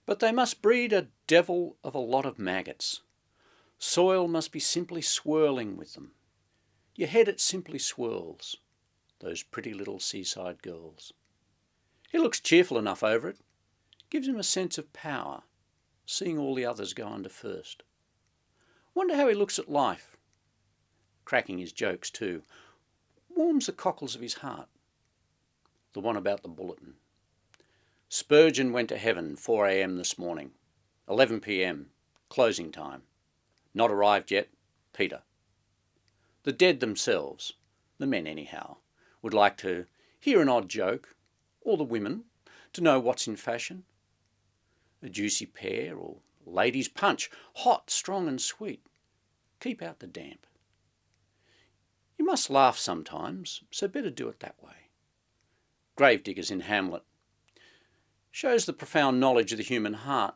But they must breed a devil of a lot of maggots. Soil must be simply swirling with them. Your head it simply swirls. Those pretty little seaside girls. He looks cheerful enough over it. Gives him a sense of power, seeing all the others go under first. Wonder how he looks at life. Cracking his jokes too. Warms the cockles of his heart. The one about the bulletin. Spurgeon went to heaven 4 a.m. this morning. 11 p.m. Closing time. Not arrived yet. Peter. The dead themselves, the men anyhow, would like to hear an odd joke, or the women, to know what's in fashion. A juicy pear or ladies' punch, hot, strong and sweet. Keep out the damp. You must laugh sometimes, so better do it that way. Gravediggers in Hamlet. Shows the profound knowledge of the human heart.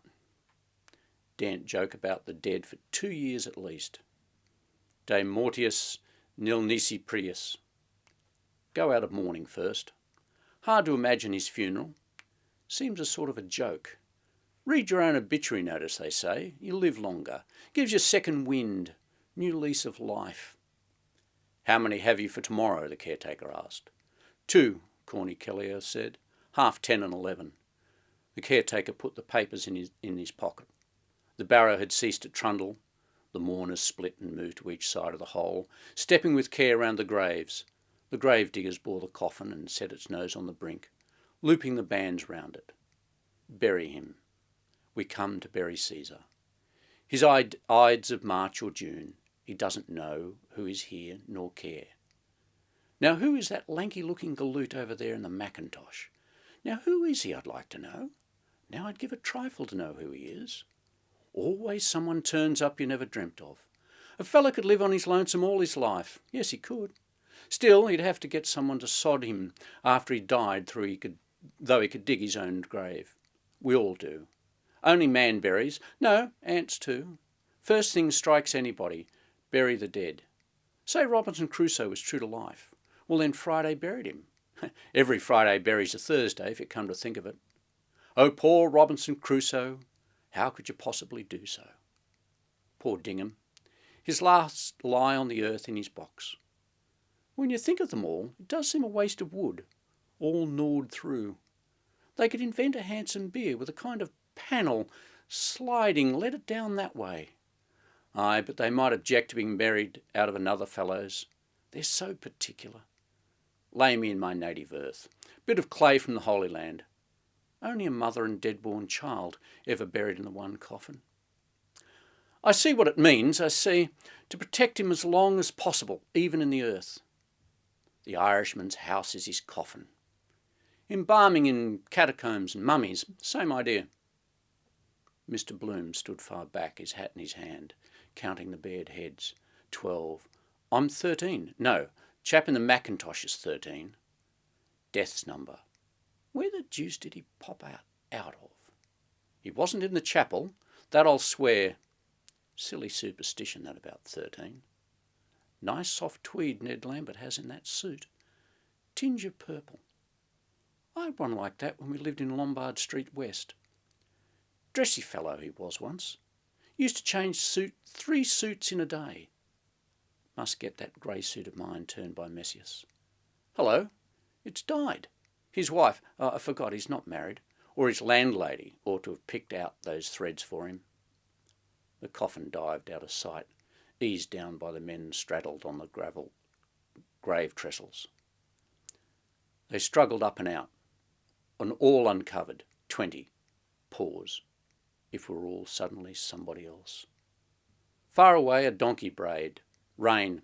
Daren't joke about the dead for 2 years at least. De mortius nil nisi prius. Go out of mourning first. Hard to imagine his funeral. Seems a sort of a joke. Read your own obituary notice, they say. You live longer. Gives you second wind. New lease of life. How many have you for tomorrow? The caretaker asked. 2, Corny Kellier said. 10:30 and 11. The caretaker put the papers in his pocket. The barrow had ceased at trundle. The mourners split and moved to each side of the hole, stepping with care round the graves. The grave diggers bore the coffin and set its nose on the brink, looping the bands round it. Bury him. We come to bury Caesar. His Ides of March or June. He doesn't know who is here nor care. Now who is that lanky-looking galoot over there in the Macintosh? Now who is he, I'd like to know? Now I'd give a trifle to know who he is. Always someone turns up you never dreamt of. A fellow could live on his lonesome all his life. Yes, he could. Still, he'd have to get someone to sod him after he died, though he could dig his own grave. We all do. Only man buries. No, ants too. First thing strikes anybody. Bury the dead. Say Robinson Crusoe was true to life. Well, then Friday buried him. Every Friday buries a Thursday, if you come to think of it. Oh, poor Robinson Crusoe. How could you possibly do so? Poor Dingham. His last lie on the earth in his box. When you think of them all, it does seem a waste of wood, all gnawed through. They could invent a handsome bier with a kind of panel sliding, let it down that way. Aye, but they might object to being buried out of another fellow's. They're so particular. Lay me in my native earth. Bit of clay from the Holy Land. Only a mother and dead-born child ever buried in the one coffin. I see what it means, I see. To protect him as long as possible, even in the earth. The Irishman's house is his coffin. Embalming in catacombs and mummies, same idea. Mr. Bloom stood far back, his hat in his hand, counting the bared heads. 12. I'm 13. No, chap in the Macintosh is 13. Death's number. Where the deuce did he pop out of? He wasn't in the chapel, that I'll swear. Silly superstition, that about 13. Nice soft tweed Ned Lambert has in that suit. Tinge of purple. I had one like that when we lived in Lombard Street West. Dressy fellow he was once. Used to change 3 suits in a day. Must get that grey suit of mine turned by Messias. Hello, it's died. His wife, I forgot he's not married, or his landlady ought to have picked out those threads for him. The coffin dived out of sight, eased down by the men straddled on the gravel grave trestles. They struggled up and out, and all uncovered. 20. Pause. If we're all suddenly somebody else. Far away a donkey brayed. Rain.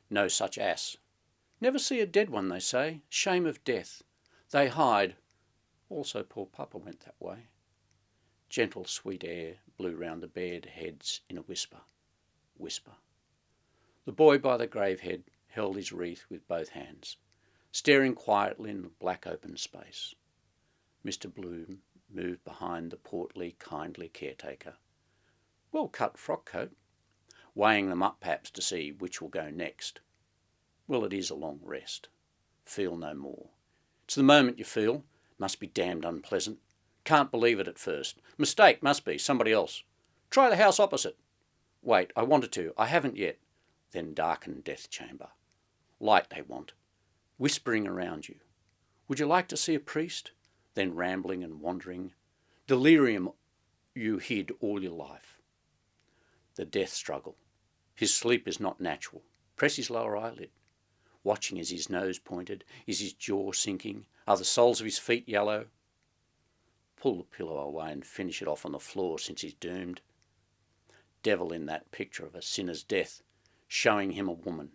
No such ass. Never see a dead one, they say. Shame of death. They hide. Also poor Papa went that way. Gentle sweet air blew round the bared heads in a whisper. Whisper. The boy by the grave head held his wreath with both hands, staring quietly in the black open space. Mr. Bloom moved behind the portly, kindly caretaker. Well-cut frock coat. Weighing them up perhaps to see which will go next. Well, it is a long rest. Feel no more. It's the moment you feel. Must be damned unpleasant. Can't believe it at first. Mistake, must be, somebody else. Try the house opposite. Wait, I wanted to, I haven't yet. Then darkened death chamber. Light they want, whispering around you. Would you like to see a priest? Then rambling and wandering. Delirium you hid all your life. The death struggle. His sleep is not natural. Press his lower eyelid. Watching as his nose pointed. Is his jaw sinking? Are the soles of his feet yellow? Pull the pillow away and finish it off on the floor since he's doomed. Devil in that picture of a sinner's death, showing him a woman,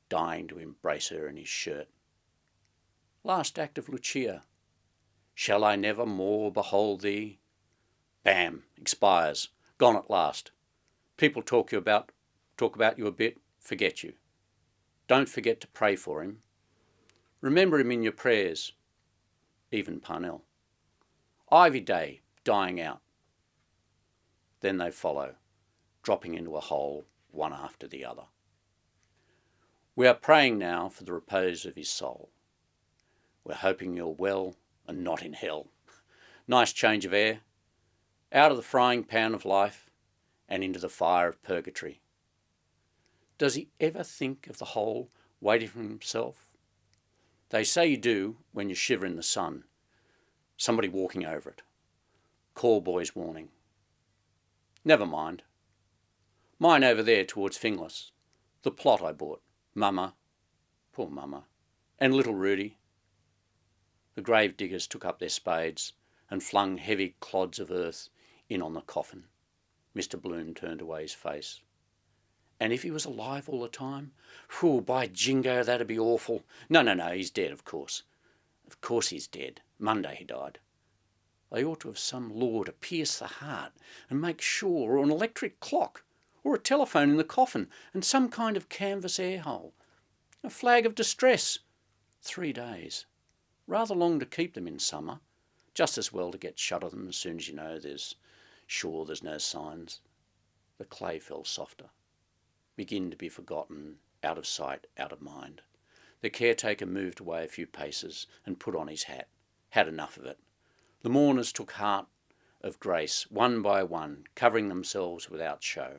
dying to embrace her in his shirt. Last act of Lucia. Shall I never more behold thee? Bam, expires, gone at last. People talk about you a bit, forget you. Don't forget to pray for him. Remember him in your prayers. Even Parnell. Ivy Day, dying out. Then they follow, dropping into a hole, one after the other. We are praying now for the repose of his soul. We're hoping you're well and not in hell. Nice change of air, out of the frying pan of life and into the fire of purgatory. Does he ever think of the hole waiting for himself? They say you do when you shiver in the sun. Somebody walking over it. Call boy's warning. Never mind. Mine over there towards Finglas. The plot I bought. Mama. Poor Mama. And little Rudy. The grave diggers took up their spades and flung heavy clods of earth in on the coffin. Mr. Bloom turned away his face. And if he was alive all the time? Whew, by jingo, that'd be awful. No, he's dead, of course. Of course he's dead. Monday he died. They ought to have some law to pierce the heart and make sure, or an electric clock, or a telephone in the coffin, and some kind of canvas air hole. A flag of distress. 3 days. Rather long to keep them in summer. Just as well to get shut of them as soon as you know there's no signs. The clay fell softer. Begin to be forgotten, out of sight, out of mind. The caretaker moved away a few paces and put on his hat. Had enough of it. The mourners took heart of grace, one by one, covering themselves without show.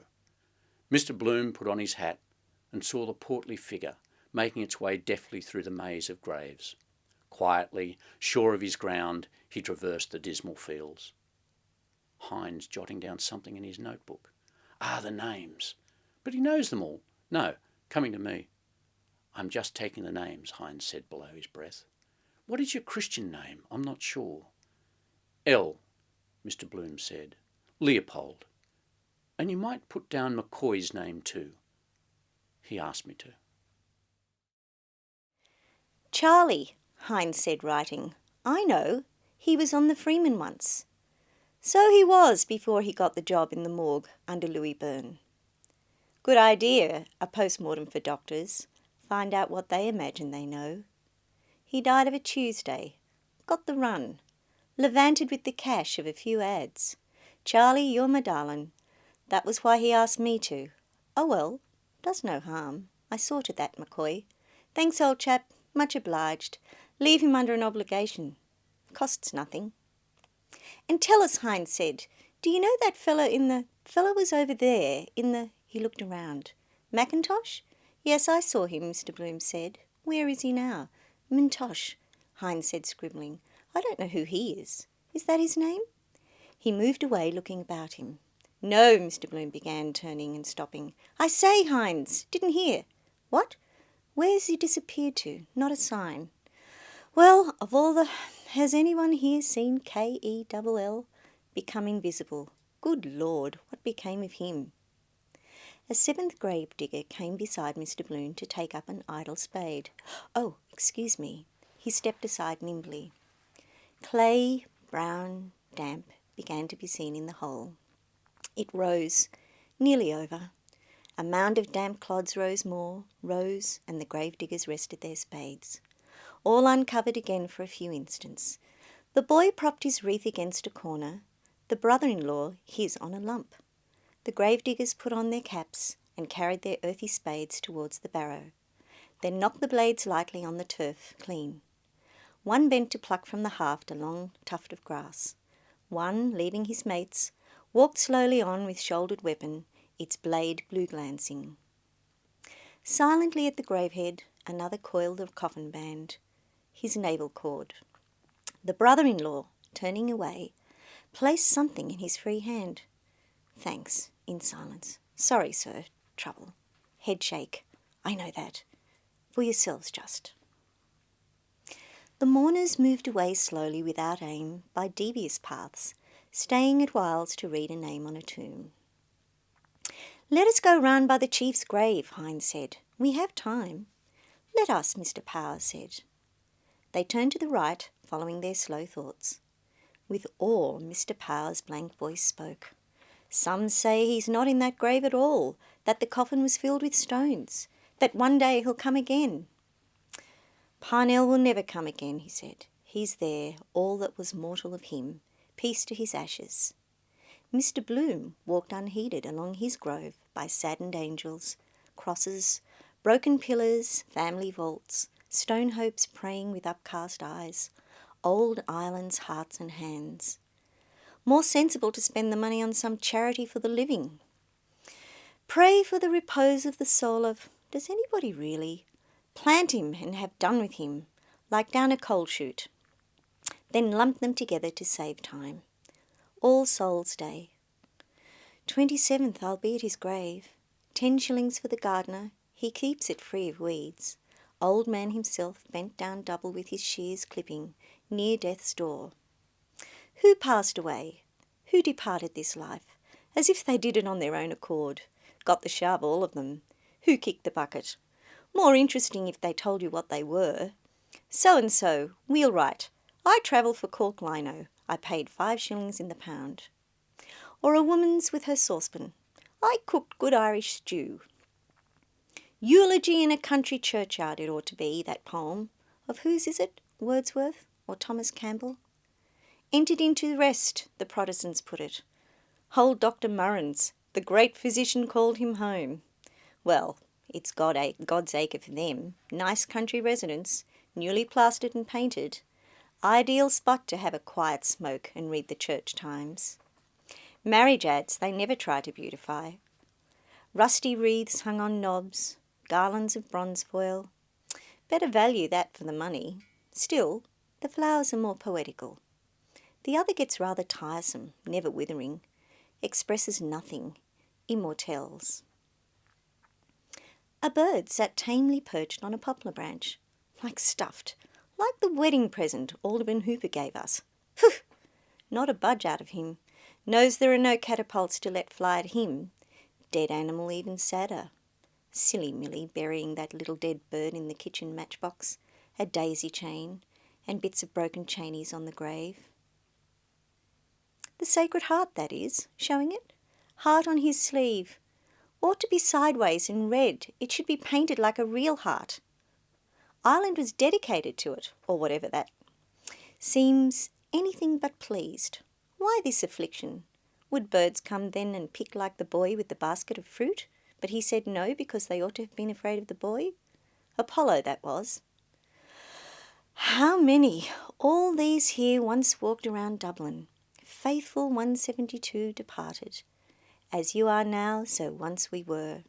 Mr. Bloom put on his hat and saw the portly figure making its way deftly through the maze of graves. Quietly, sure of his ground, he traversed the dismal fields. Hines jotting down something in his notebook. The names. But he knows them all. No, coming to me. I'm just taking the names, Hines said below his breath. What is your Christian name? I'm not sure. L, Mr. Bloom said. Leopold. And you might put down McCoy's name too. He asked me to. Charlie, Hines said, writing. I know. He was on the Freeman once. So he was before he got the job in the morgue under Louis Byrne. Good idea, a post-mortem for doctors. Find out what they imagine they know. He died of a Tuesday. Got the run. Levanted with the cash of a few ads. Charlie, you're my darling. That was why he asked me to. Oh well, does no harm. I sorted that, McCoy. Thanks, old chap. Much obliged. Leave him under an obligation. Costs nothing. And tell us, Hines said, do you know that fellow was over there he looked around. Mackintosh? Yes, I saw him, Mr. Bloom said. Where is he now? Mintosh, Hines said, scribbling. I don't know who he is. Is that his name? He moved away, looking about him. No, Mr. Bloom began, turning and stopping. I say, Hines, didn't hear. What? Where's he disappeared to? Not a sign. Well, has anyone here seen K-E-L-L become invisible? Good Lord, what became of him? A seventh grave digger came beside Mr. Bloom to take up an idle spade. Oh, excuse me. He stepped aside nimbly. Clay, brown, damp, began to be seen in the hole. It rose, nearly over. A mound of damp clods rose, and the grave diggers rested their spades. All uncovered again for a few instants. The boy propped his wreath against a corner, the brother-in-law his on a lump. The grave diggers put on their caps and carried their earthy spades towards the barrow, then knocked the blades lightly on the turf clean. One bent to pluck from the haft a long tuft of grass. One, leaving his mates, walked slowly on with shouldered weapon, its blade blue-glancing. Silently at the gravehead, another coiled the coffin band, his navel cord. The brother-in-law, turning away, placed something in his free hand. Thanks, in silence. Sorry, sir. Trouble. Head shake. I know that. For yourselves just. The mourners moved away slowly without aim by devious paths, staying at whiles to read a name on a tomb. Let us go round by the chief's grave, Hines said. We have time. Let us, Mr. Power said. They turned to the right, following their slow thoughts. With awe, Mr. Power's blank voice spoke. Some say he's not in that grave at all, that the coffin was filled with stones, that one day he'll come again. Parnell will never come again, he said. He's there, all that was mortal of him, peace to his ashes. Mr. Bloom walked unheeded along his grove by saddened angels, crosses, broken pillars, family vaults, stone hopes praying with upcast eyes, old islands, hearts and hands. More sensible to spend the money on some charity for the living. Pray for the repose of the soul of, does anybody really? Plant him and have done with him, like down a coal chute. Then lump them together to save time. All Souls' Day. 27th I'll be at his grave. 10 shillings for the gardener, he keeps it free of weeds. Old man himself bent down double with his shears clipping, near death's door. Who passed away? Who departed this life? As if they did it on their own accord. Got the shove, all of them. Who kicked the bucket? More interesting if they told you what they were. So-and-so, wheelwright. I travel for Cork Lino. I paid 5 shillings in the pound. Or a woman's with her saucepan. I cooked good Irish stew. Eulogy in a country churchyard it ought to be, that poem. Of whose is it? Wordsworth or Thomas Campbell? Entered into rest, the Protestants put it. Old Dr. Murren's, the great physician called him home. Well, it's God's acre for them. Nice country residence, newly plastered and painted. Ideal spot to have a quiet smoke and read the church times. Marriage ads they never try to beautify. Rusty wreaths hung on knobs, garlands of bronze foil. Better value that for the money. Still, the flowers are more poetical. The other gets rather tiresome, never withering, expresses nothing, immortelles. A bird sat tamely perched on a poplar branch, like stuffed, like the wedding present Alderman Hooper gave us. Phew! Not a budge out of him. Knows there are no catapults to let fly at him. Dead animal even sadder. Silly Millie burying that little dead bird in the kitchen matchbox, a daisy chain, and bits of broken chainies on the grave. The Sacred Heart, that is, showing it. Heart on his sleeve. Ought to be sideways and red. It should be painted like a real heart. Ireland was dedicated to it, or whatever that. Seems anything but pleased. Why this affliction? Would birds come then and pick like the boy with the basket of fruit? But he said no because they ought to have been afraid of the boy. Apollo, that was. How many? All these here once walked around Dublin. Faithful 172 departed. As you are now, so once we were.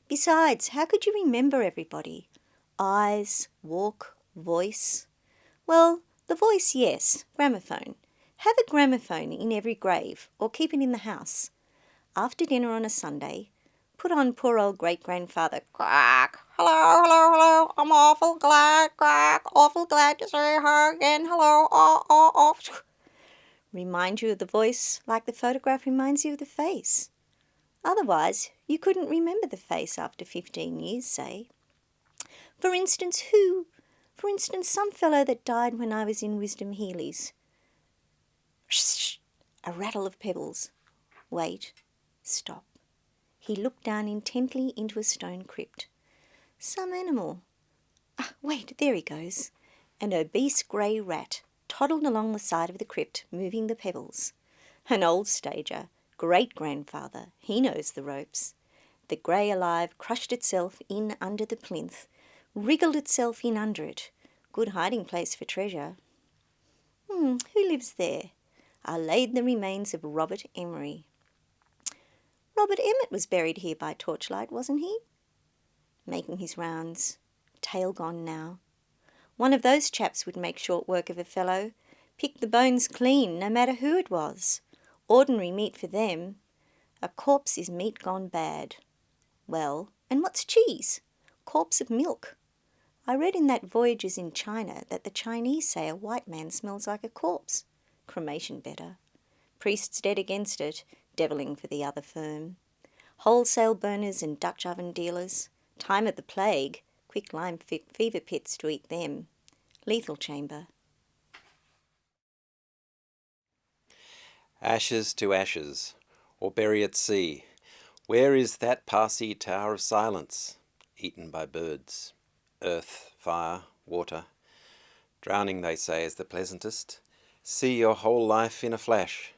Besides, how could you remember everybody? Eyes, walk, voice. Well, the voice, yes, gramophone. Have a gramophone in every grave, or keep it in the house. After dinner on a Sunday, put on poor old great-grandfather, quack, hello, I'm awful glad, quack, awful glad to see her again, hello, oh. Remind you of the voice like the photograph reminds you of the face. Otherwise, you couldn't remember the face after 15 years, say. For instance, who? For instance, some fellow that died when I was in Wisdom Healy's. A rattle of pebbles. Wait. Stop. He looked down intently into a stone crypt. Some animal. Wait, there he goes. An obese grey rat toddled along the side of the crypt, moving the pebbles. An old stager, great-grandfather, he knows the ropes. The grey alive crushed itself in under the plinth, wriggled itself in under it, Good hiding place for treasure. Who lives there? Are laid the remains of Robert Emery. Robert Emmett was buried here by torchlight, wasn't he? Making his rounds. Tail gone now. One of those chaps would make short work of a fellow. Pick the bones clean, no matter who it was. Ordinary meat for them. A corpse is meat gone bad. Well, and what's cheese? Corpse of milk. I read in that Voyages in China that the Chinese say a white man smells like a corpse. Cremation better. Priests dead against it, devilling for the other firm. Wholesale burners and Dutch oven dealers. Time of the plague, quick lime fever pits to eat them. Lethal chamber. Ashes to ashes, or bury at sea. Where is that Parsi tower of silence, eaten by birds? Earth, fire, water. Drowning, they say, is the pleasantest. See your whole life in a flash.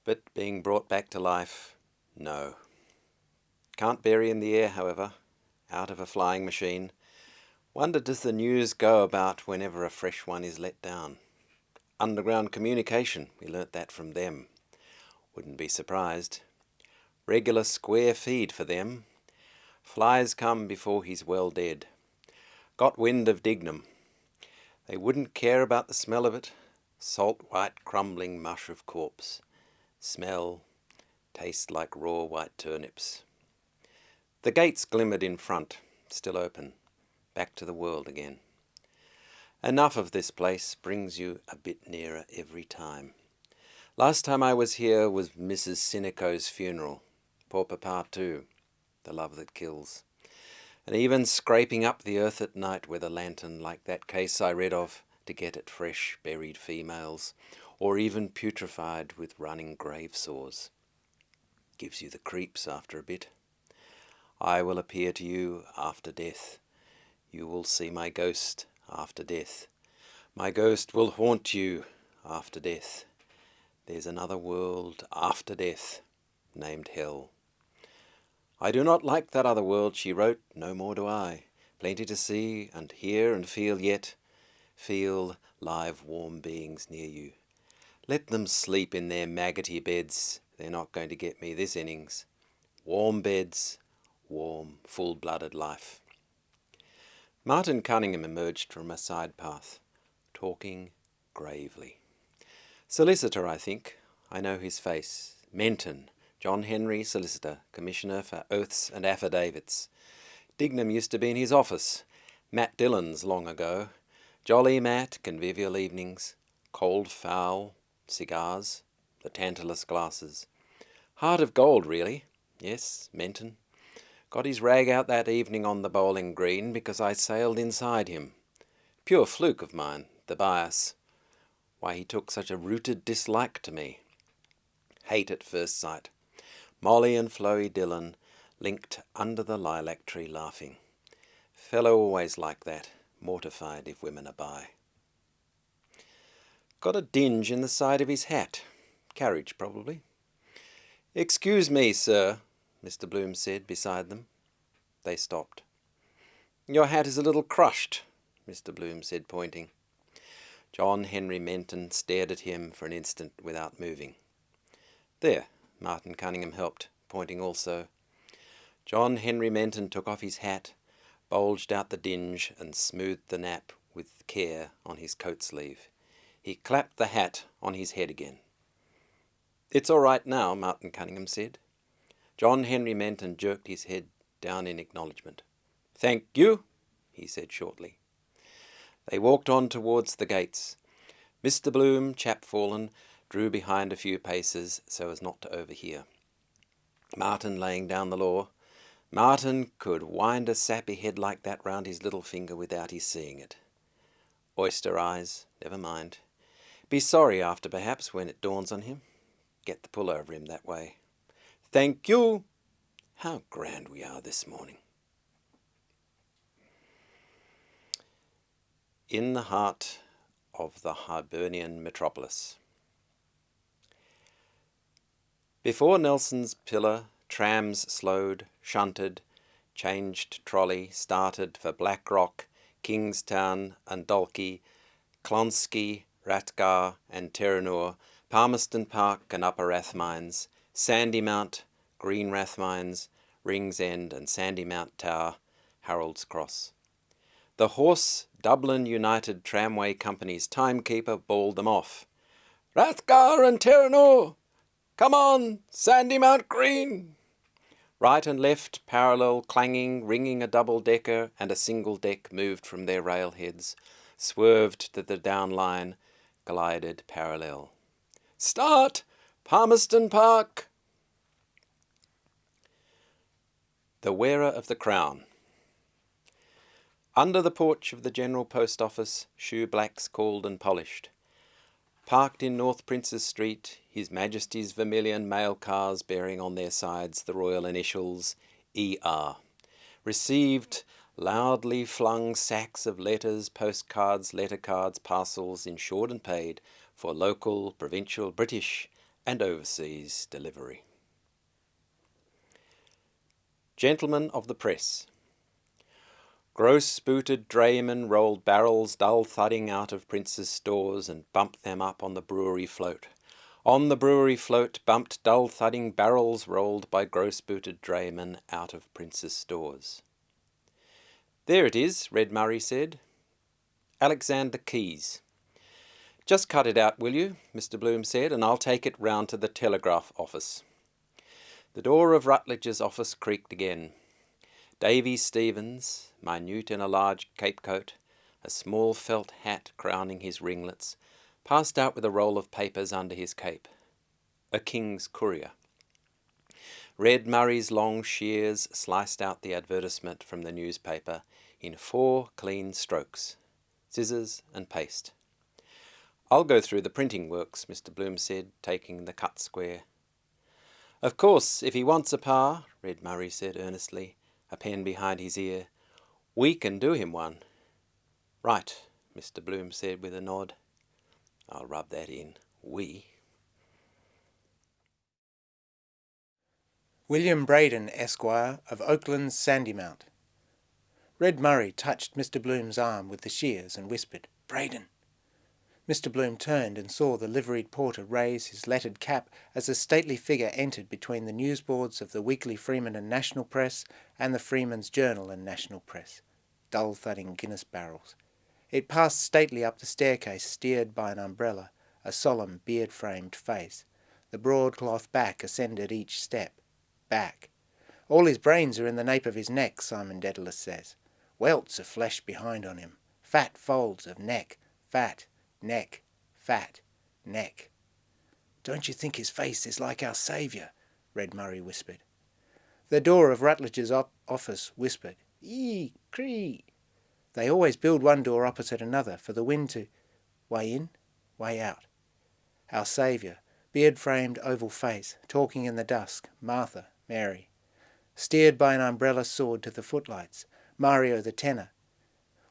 But being brought back to life, no. Can't bury in the air, however, out of a flying machine. Wonder does the news go about whenever a fresh one is let down? Underground communication, we learnt that from them. Wouldn't be surprised. Regular square feed for them. Flies come before he's well dead. Got wind of Dignam. They wouldn't care about the smell of it. Salt white crumbling mush of corpse. Smell, taste like raw white turnips. The gates glimmered in front, still open. Back to the world again. Enough of this place brings you a bit nearer every time. Last time I was here was Mrs. Sinico's funeral. Poor Papa too, the love that kills. And even scraping up the earth at night with a lantern like that case I read of to get at fresh buried females, or even putrefied with running grave sores. Gives you the creeps after a bit. I will appear to you after death. You will see my ghost after death. My ghost will haunt you after death. There's another world after death, named Hell. I do not like that other world, she wrote, no more do I. Plenty to see and hear and feel yet. Feel live warm beings near you. Let them sleep in their maggoty beds. They're not going to get me this innings. Warm beds, warm, full-blooded life. Martin Cunningham emerged from a side path, talking gravely. Solicitor, I think. I know his face. Menton, John Henry, solicitor, commissioner for oaths and affidavits. Dignam used to be in his office. Matt Dillon's long ago. Jolly Matt, convivial evenings. Cold fowl, cigars, the Tantalus glasses. Heart of gold, really. Yes, Menton. Got his rag out that evening on the bowling green because I sailed inside him. Pure fluke of mine, the bias. Why he took such a rooted dislike to me. Hate at first sight. Molly and Floey Dillon linked under the lilac tree laughing. Fellow always like that, mortified if women are by. Got a dinge in the side of his hat. Carriage, probably. Excuse me, sir, Mr. Bloom said beside them. They stopped. Your hat is a little crushed, Mr. Bloom said, pointing. John Henry Menton stared at him for an instant without moving. There, Martin Cunningham helped, pointing also. John Henry Menton took off his hat, bulged out the dinge and smoothed the nap with care on his coat sleeve. He clapped the hat on his head again. It's all right now, Martin Cunningham said. John Henry Menton jerked his head down in acknowledgement. Thank you, he said shortly. They walked on towards the gates. Mr. Bloom, chapfallen, drew behind a few paces so as not to overhear. Martin laying down the law. Martin could wind a sappy head like that round his little finger without his seeing it. Oyster eyes, never mind. Be sorry after, perhaps, when it dawns on him. Get the pull over him that way. Thank you. How grand we are this morning. In the heart of the Hibernian metropolis. Before Nelson's pillar, trams slowed, shunted, changed trolley, started for Black Rock, Kingstown, Undulkey, Clonsky, Rathgar and Terranor, Palmerston Park and Upper Rathmines, Sandymount, Green Rathmines, Rings End and Sandymount Tower, Harold's Cross. The hoarse Dublin United Tramway Company's timekeeper bawled them off. "Rathgar and Terranor! Come on, Sandymount Green!" Right and left, parallel, clanging, ringing a double-decker and a single-deck moved from their railheads, swerved to the down line, glided parallel. "Start! Palmerston Park!" The Wearer of the Crown. Under the porch of the General Post Office, shoe-blacks called and polished. Parked in North Princes Street, His Majesty's vermilion mail cars bearing on their sides the royal initials E.R. Received loudly flung sacks of letters, postcards, letter cards, parcels, insured and paid for local, provincial, British and overseas delivery. Gentlemen of the Press. Gross-booted draymen rolled barrels dull-thudding out of Prince's stores and bumped them up on the brewery float. On the brewery float bumped dull-thudding barrels rolled by gross-booted draymen out of Prince's stores. "There it is," Red Murray said. "Alexander Keys." "Just cut it out, will you?" Mr. Bloom said, "and I'll take it round to the telegraph office." The door of Rutledge's office creaked again. Davy Stevens, minute in a large cape-coat, a small felt hat crowning his ringlets, passed out with a roll of papers under his cape. A King's Courier. Red Murray's long shears sliced out the advertisement from the newspaper in 4 clean strokes, scissors and paste. "I'll go through the printing works," Mr. Bloom said, taking the cut square. "Of course, if he wants a par," Red Murray said earnestly, a pen behind his ear, "we can do him one." "Right," Mr. Bloom said with a nod. "I'll rub that in. We." William Braden, Esquire, of Oakland's Sandymount. Red Murray touched Mr. Bloom's arm with the shears and whispered, "Braden." Mr. Bloom turned and saw the liveried porter raise his lettered cap as a stately figure entered between the newsboards of the Weekly Freeman and National Press and the Freeman's Journal and National Press, dull-thudding Guinness barrels. It passed stately up the staircase steered by an umbrella, a solemn beard-framed face. The broadcloth back ascended each step. Back. "All his brains are in the nape of his neck," Simon Dedalus says. "Welts of flesh behind on him. Fat folds of neck. Fat. Neck. Fat. Neck." "Don't you think his face is like our Saviour?" Red Murray whispered. The door of Rutledge's office whispered, "Ee, cree." They always build one door opposite another for the wind to way in, way out. Our Saviour, beard-framed oval face, talking in the dusk, Martha, Mary. Steered by an umbrella sword to the footlights, Mario the tenor.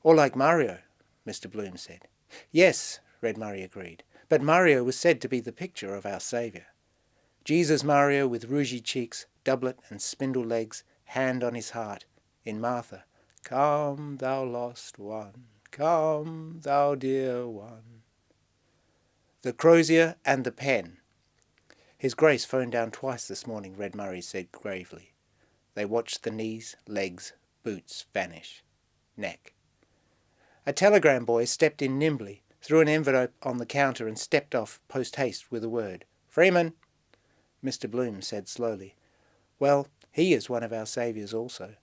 "Or like Mario," Mr. Bloom said. "Yes," Red Murray agreed, "but Mario was said to be the picture of our Saviour. Jesus Mario with rougy cheeks, doublet and spindle legs, hand on his heart. In Martha, 'Come, thou lost one, come, thou dear one.'" The crozier and the pen. "His Grace phoned down twice this morning," Red Murray said gravely. They watched the knees, legs, boots vanish. Neck. A telegram boy stepped in nimbly, threw an envelope on the counter and stepped off post-haste with a word. "Freeman." Mr. Bloom said slowly, "Well, he is one of our saviours also."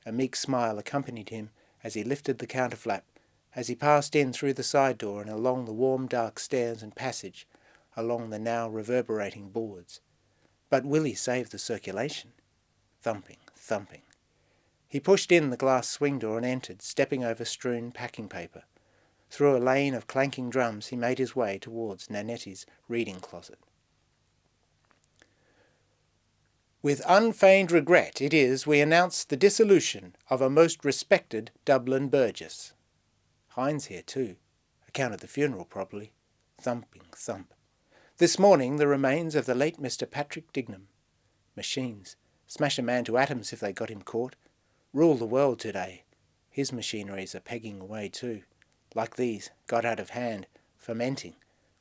A meek smile accompanied him as he lifted the counter flap, as he passed in through the side door and along the warm dark stairs and passage, along the now reverberating boards. But will he save the circulation? Thumping, thumping. He pushed in the glass swing door and entered, stepping over strewn packing paper. Through a lane of clanking drums he made his way towards Nanetti's reading closet. "With unfeigned regret it is we announce the dissolution of a most respected Dublin burgess." Hines here too. Account of the funeral probably. Thumping, thump. "This morning the remains of the late Mr. Patrick Dignam. Machines. Smash a man to atoms if they got him caught. Rule the world today. His machineries are pegging away too. Like these, got out of hand, fermenting,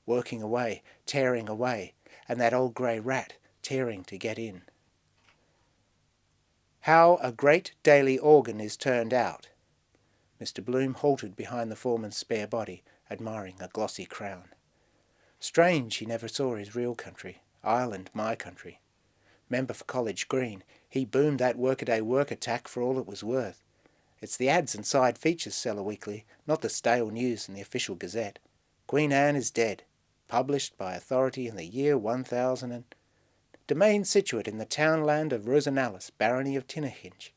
working away, tearing away, and that old grey rat tearing to get in. How a great daily organ is turned out. Mr. Bloom halted behind the foreman's spare body, admiring a glossy crown. Strange he never saw his real country, Ireland, my country. Member for College Green, he boomed that workaday work attack for all it was worth. It's the ads and side features sell a weekly, not the stale news in the official gazette. Queen Anne is dead. Published by authority in the year 1000 and... Domain situate in the townland of Rosenalis, barony of Tinnahinch.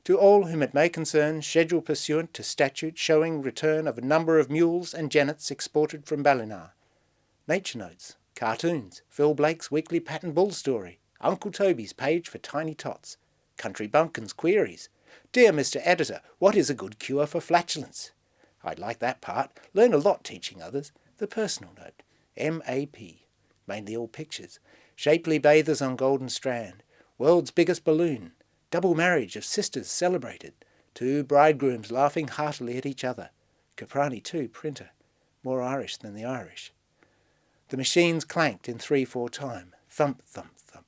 To all whom it may concern, schedule pursuant to statute showing return of a number of mules and jennets exported from Ballina. Nature notes, cartoons, Phil Blake's weekly pattern bull story, Uncle Toby's page for tiny tots, country bumpkins queries. Dear Mr. Editor, what is a good cure for flatulence? I'd like that part. Learn a lot teaching others. The personal note, M.A.P. Mainly all pictures. Shapely bathers on Golden Strand. World's biggest balloon. Double marriage of sisters celebrated. 2 bridegrooms laughing heartily at each other. Caprani too, printer. More Irish than the Irish. The machines clanked in 3/4 time. Thump, thump, thump.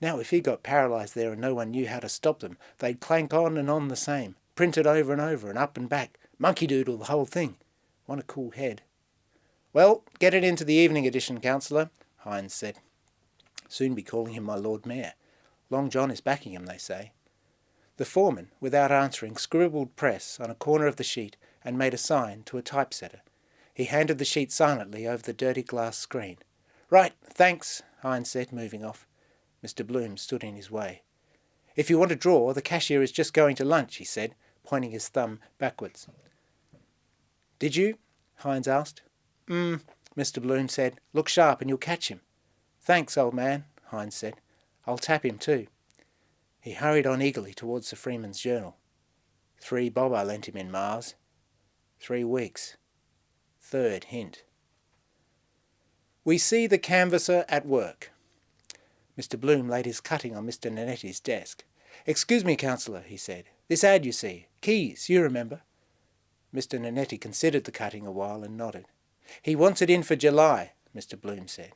Now if he got paralysed there and no one knew how to stop them, they'd clank on and on the same. Printed over and over and up and back. Monkey doodle the whole thing. Want a cool head. Well, get it into the evening edition, Councillor, Hines said. Soon be calling him my Lord Mayor. Long John is backing him, they say. The foreman, without answering, scribbled press on a corner of the sheet and made a sign to a typesetter. He handed the sheet silently over the dirty glass screen. Right, thanks, Hines said, moving off. Mr. Bloom stood in his way. If you want to draw, the cashier is just going to lunch, he said, pointing his thumb backwards. Did you? Hines asked. Mr. Bloom said. Look sharp and you'll catch him. Thanks, old man, Hines said. I'll tap him too. He hurried on eagerly towards the Freeman's Journal. 3 bob I lent him in Mars. 3 weeks. 3rd hint. We see the canvasser at work. Mr. Bloom laid his cutting on Mr. Nanetti's desk. Excuse me, Councillor, he said. This ad you see. Keys, you remember. Mr. Nanetti considered the cutting a while and nodded. He wants it in for July, Mr. Bloom said.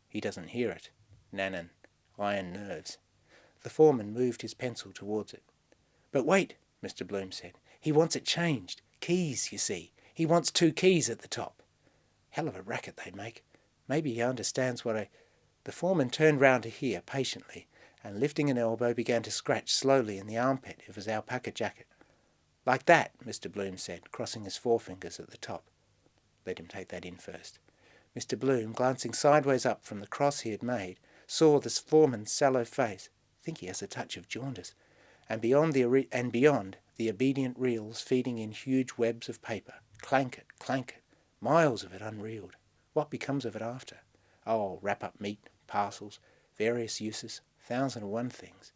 He doesn't hear it. Nanan. Iron nerves. The foreman moved his pencil towards it. But wait, Mr. Bloom said. He wants it changed. Keys, you see. He wants 2 keys at the top. Hell of a racket they'd make. Maybe he understands what I... The foreman turned round to hear patiently, and lifting an elbow began to scratch slowly in the armpit of his alpaca jacket. Like that, Mr. Bloom said, crossing his forefingers at the top. Let him take that in first. Mr. Bloom, glancing sideways up from the cross he had made, saw the foreman's sallow face. I think he has a touch of jaundice. And beyond the obedient reels feeding in huge webs of paper. Clank it, miles of it unreeled. What becomes of it after? Oh, wrap up meat, parcels, various uses, 1,001 things.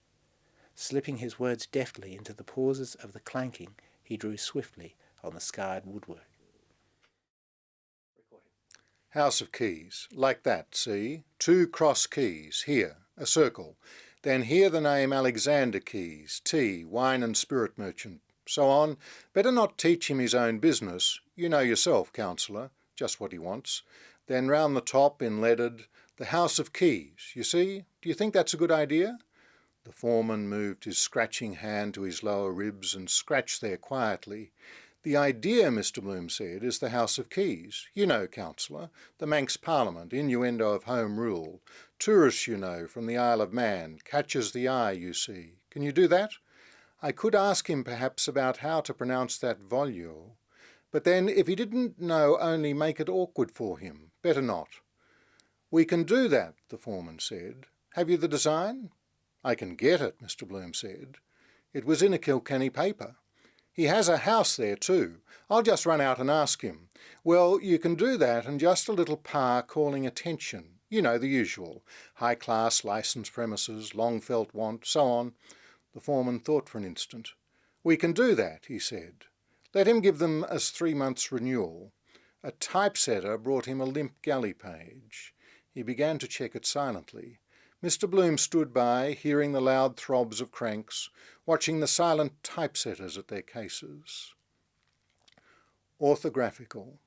Slipping his words deftly into the pauses of the clanking, he drew swiftly on the scarred woodwork. House of keys, like that, see? 2 cross keys, here, a circle. Then here the name Alexander Keys, tea, wine and spirit merchant, so on. Better not teach him his own business. You know yourself, Councillor, just what he wants. Then round the top, in leaded, the House of Keys, you see? Do you think that's a good idea? The foreman moved his scratching hand to his lower ribs and scratched there quietly. The idea, Mr. Bloom said, is the House of Keys. You know, Councillor, the Manx Parliament, innuendo of Home Rule. Tourists, you know, from the Isle of Man, catches the eye, you see. Can you do that? I could ask him perhaps about how to pronounce that volio, but then if he didn't know, only make it awkward for him. Better not. We can do that, the foreman said. Have you the design? I can get it, Mr. Bloom said. It was in a Kilkenny paper. He has a house there too. I'll just run out and ask him. Well, you can do that and just a little par calling attention. You know, the usual. High-class licensed premises, long-felt want, so on. The foreman thought for an instant. We can do that, he said. Let him give them as 3 months' renewal. A typesetter brought him a limp galley page. He began to check it silently. Mr. Bloom stood by, hearing the loud throbs of cranks, watching the silent typesetters at their cases. Orthographical.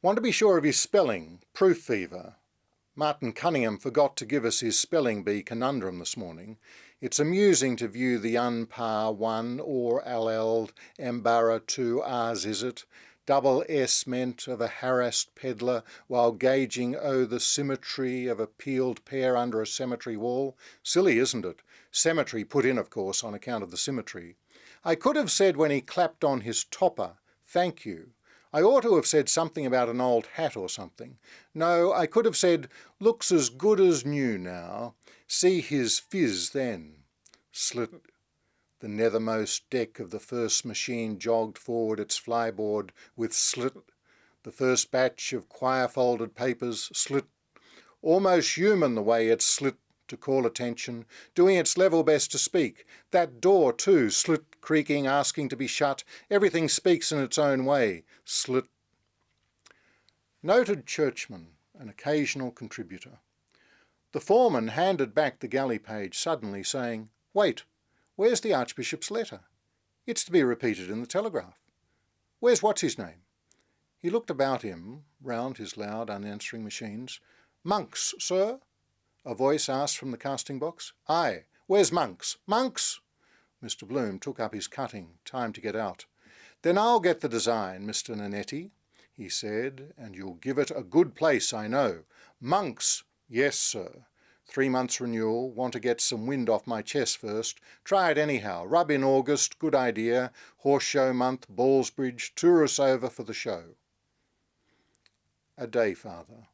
Want to be sure of his spelling? Proof fever. Martin Cunningham forgot to give us his spelling bee conundrum this morning. It's amusing to view the unpar one or alleled embara two R's is it, double S meant of a harassed peddler while gauging the symmetry of a peeled pear under a cemetery wall. Silly, isn't it? Cemetery put in, of course, on account of the symmetry. I could have said when he clapped on his topper, thank you. I ought to have said something about an old hat or something. No, I could have said, looks as good as new now. See his fizz then. Slit. The nethermost deck of the first machine jogged forward its flyboard with slit. The first batch of quire-folded papers slit. Almost human the way it slit to call attention, doing its level best to speak. That door too, slit, creaking, asking to be shut. Everything speaks in its own way. Slit. Noted churchman, an occasional contributor. The foreman handed back the galley page suddenly, saying, "Wait, where's the Archbishop's letter? It's to be repeated in the Telegraph. Where's what's-his-name?" He looked about him, round his loud, unanswering machines. "Monks, sir?" A voice asked from the casting box. "Aye, where's Monks? Monks?" Mr. Bloom took up his cutting. Time to get out. "Then I'll get the design, Mr. Nanetti," he said, "and you'll give it a good place, I know. Monks!" "Yes, sir. 3 months renewal. Want to get some wind off my chest first. Try it anyhow. Rub in August. Good idea. Horse show month. Ballsbridge. Tour us over for the show." A day father.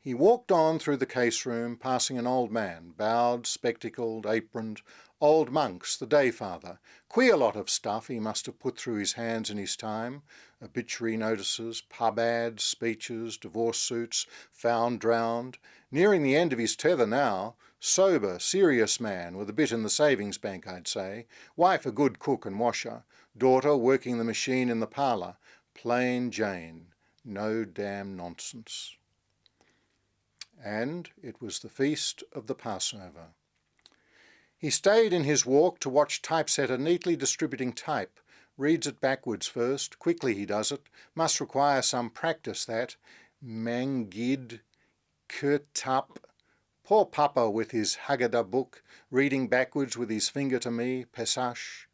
He walked on through the case room, passing an old man, bowed, spectacled, aproned. Old Monks, the day father. Queer lot of stuff he must have put through his hands in his time. Obituary notices, pub ads, speeches, divorce suits, found drowned. Nearing the end of his tether now. Sober, serious man, with a bit in the savings bank, I'd say. Wife a good cook and washer. Daughter working the machine in the parlour. Plain Jane. No damn nonsense. And it was the feast of the Passover. He stayed in his walk to watch typesetter neatly distributing type. Reads it backwards first. Quickly he does it. Must require some practice that. Mangid, Kurtup. Poor Papa with his Haggadah book, reading backwards with his finger to me, Pesach.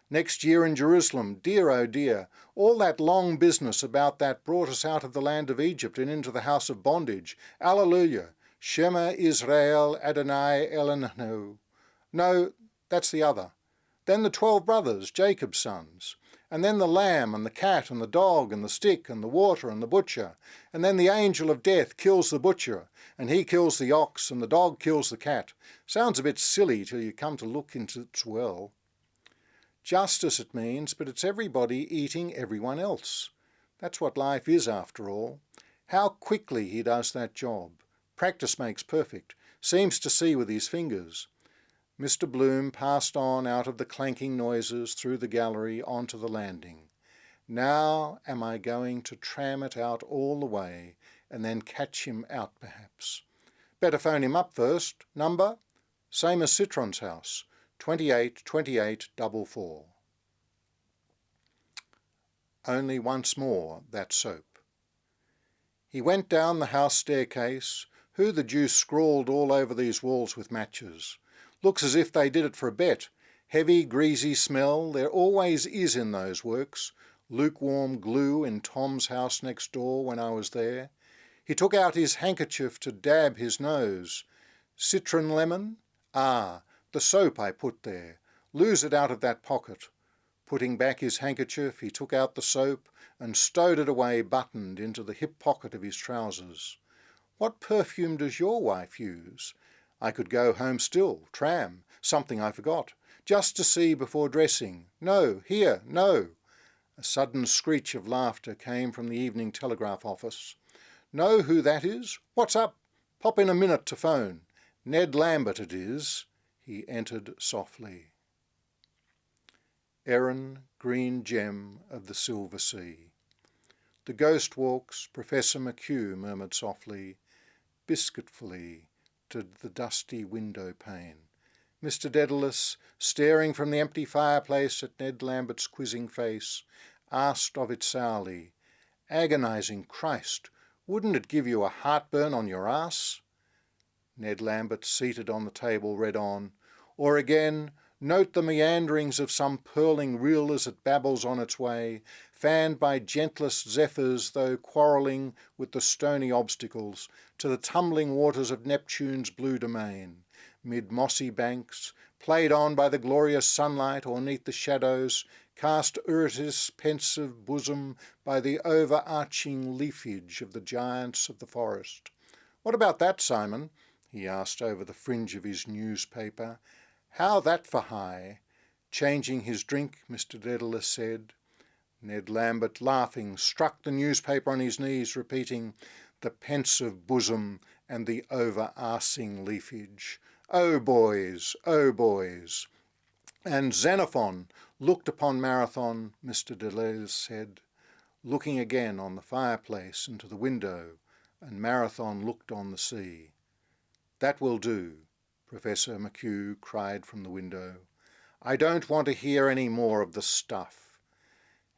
Next year in Jerusalem, dear oh dear, all that long business about that brought us out of the land of Egypt and into the house of bondage. Alleluia. Shema Israel Adonai Eloheinu. No, that's the other. Then the 12 brothers, Jacob's sons. And then the lamb and the cat and the dog and the stick and the water and the butcher. And then the angel of death kills the butcher, and he kills the ox, and the dog kills the cat. Sounds a bit silly till you come to look into its well. Justice it means, but it's everybody eating everyone else. That's what life is after all. How quickly he does that job. Practice makes perfect. Seems to see with his fingers. Mr. Bloom passed on out of the clanking noises through the gallery onto the landing. Now am I going to tram it out all the way and then catch him out perhaps. Better phone him up first. Number? Same as Citron's house. 282844. Only once more that soap. He went down the house staircase. Who the deuce scrawled all over these walls with matches? Looks as if they did it for a bet. Heavy, greasy smell, there always is in those works. Lukewarm glue in Tom's house next door when I was there. He took out his handkerchief to dab his nose. Citron lemon? Ah, the soap I put there. Lose it out of that pocket. Putting back his handkerchief, he took out the soap and stowed it away buttoned into the hip pocket of his trousers. What perfume does your wife use? I could go home still, tram, something I forgot, just to see before dressing. No, here, no. A sudden screech of laughter came from the Evening Telegraph office. Know who that is? What's up? Pop in a minute to phone. Ned Lambert it is. He entered softly. Erin, green gem of the silver sea. The ghost walks, Professor McHugh murmured softly, biscuitfully, lifted the dusty window pane. Mr. Dedalus, staring from the empty fireplace at Ned Lambert's quizzing face, asked of it sourly, "Agonising Christ, wouldn't it give you a heartburn on your ass?" Ned Lambert, seated on the table, read on, "Or again, note the meanderings of some purling rill as it babbles on its way, fanned by gentlest zephyrs though quarrelling with the stony obstacles, to the tumbling waters of Neptune's blue domain, mid mossy banks, played on by the glorious sunlight or neath the shadows, cast Eurytus' pensive bosom by the overarching leafage of the giants of the forest." "What about that, Simon?" he asked over the fringe of his newspaper. "How that for high?" Changing his drink, Mr. Dedalus said. Ned Lambert, laughing, struck the newspaper on his knees, repeating, "The pensive bosom and the over-arsing leafage. Oh boys, oh boys." "And Xenophon looked upon Marathon," Mr. Dedalus said, looking again on the fireplace and to the window, and Marathon looked on the sea. "That will do," Professor McHugh cried from the window. "I don't want to hear any more of the stuff."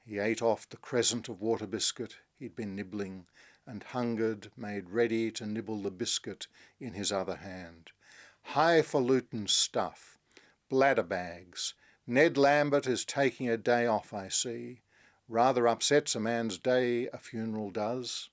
He ate off the crescent of water biscuit he'd been nibbling, and hungered, made ready to nibble the biscuit in his other hand. Highfalutin stuff. Bladder bags. Ned Lambert is taking a day off, I see. Rather upsets a man's day, a funeral does.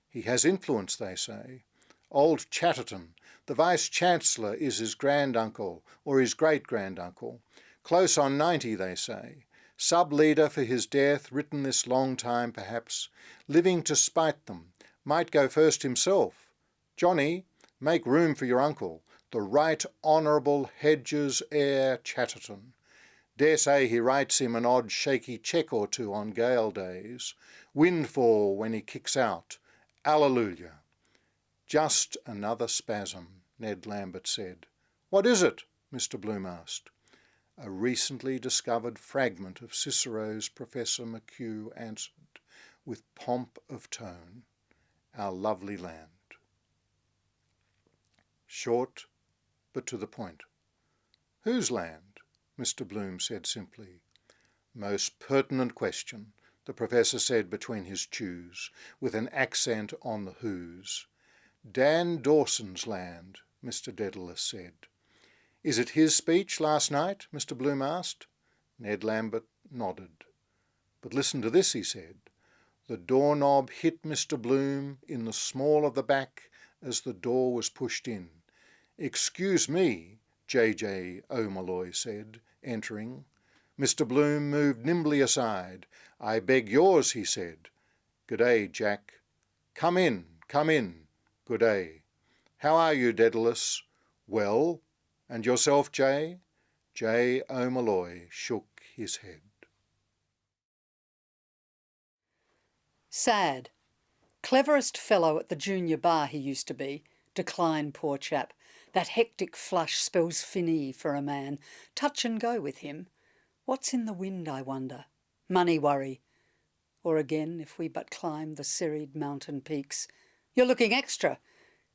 He has influence, they say. Old Chatterton, the Vice-Chancellor, is his granduncle, or his great-granduncle. Close on 90, they say. Sub-leader for his death, written this long time perhaps. Living to spite them. Might go first himself. Johnny, make room for your uncle, the Right Honourable Hedges Eyre Chatterton. Dare say he writes him an odd shaky cheque or two on gale days. Windfall when he kicks out. Alleluia. Just another spasm, Ned Lambert said. "What is it?" Mr. Bloom asked. A recently discovered fragment of Cicero's Professor McHugh answered, with pomp of tone, "Our lovely land." Short, but to the point. "Whose land?" Mr. Bloom said simply. "Most pertinent question," the Professor said between his chews, with an accent on the whose. "Dan Dawson's land," Mr. Dedalus said. "Is it his speech last night?" Mr. Bloom asked. Ned Lambert nodded. "But listen to this," he said. The doorknob hit Mr. Bloom in the small of the back as the door was pushed in. "Excuse me," J.J. O'Malloy said, entering. Mr. Bloom moved nimbly aside. "I beg yours," he said. "Good day, Jack." Come in. Good day. How are you, Dedalus?" "Well. And yourself, J.?" J. O'Malloy shook his head. Sad. Cleverest fellow at the junior bar he used to be. Decline, poor chap. That hectic flush spells finis for a man. Touch and go with him. What's in the wind, I wonder? Money worry. Or again, if we but climb the serried mountain peaks. "You're looking extra.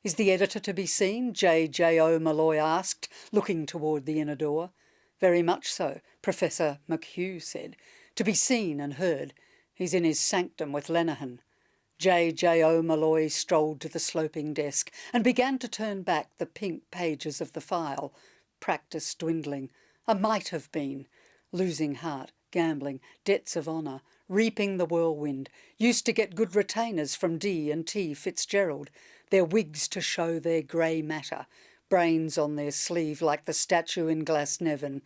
Is the editor to be seen?" J. O'Malloy asked, looking toward the inner door. "Very much so," Professor McHugh said. "To be seen and heard. He's in his sanctum with Lenihan." J. O'Malloy strolled to the sloping desk and began to turn back the pink pages of the file. Practice dwindling. A might have been. Losing heart, gambling, debts of honour, reaping the whirlwind. Used to get good retainers from D and T Fitzgerald. Their wigs to show their grey matter. Brains on their sleeve like the statue in Glasnevin.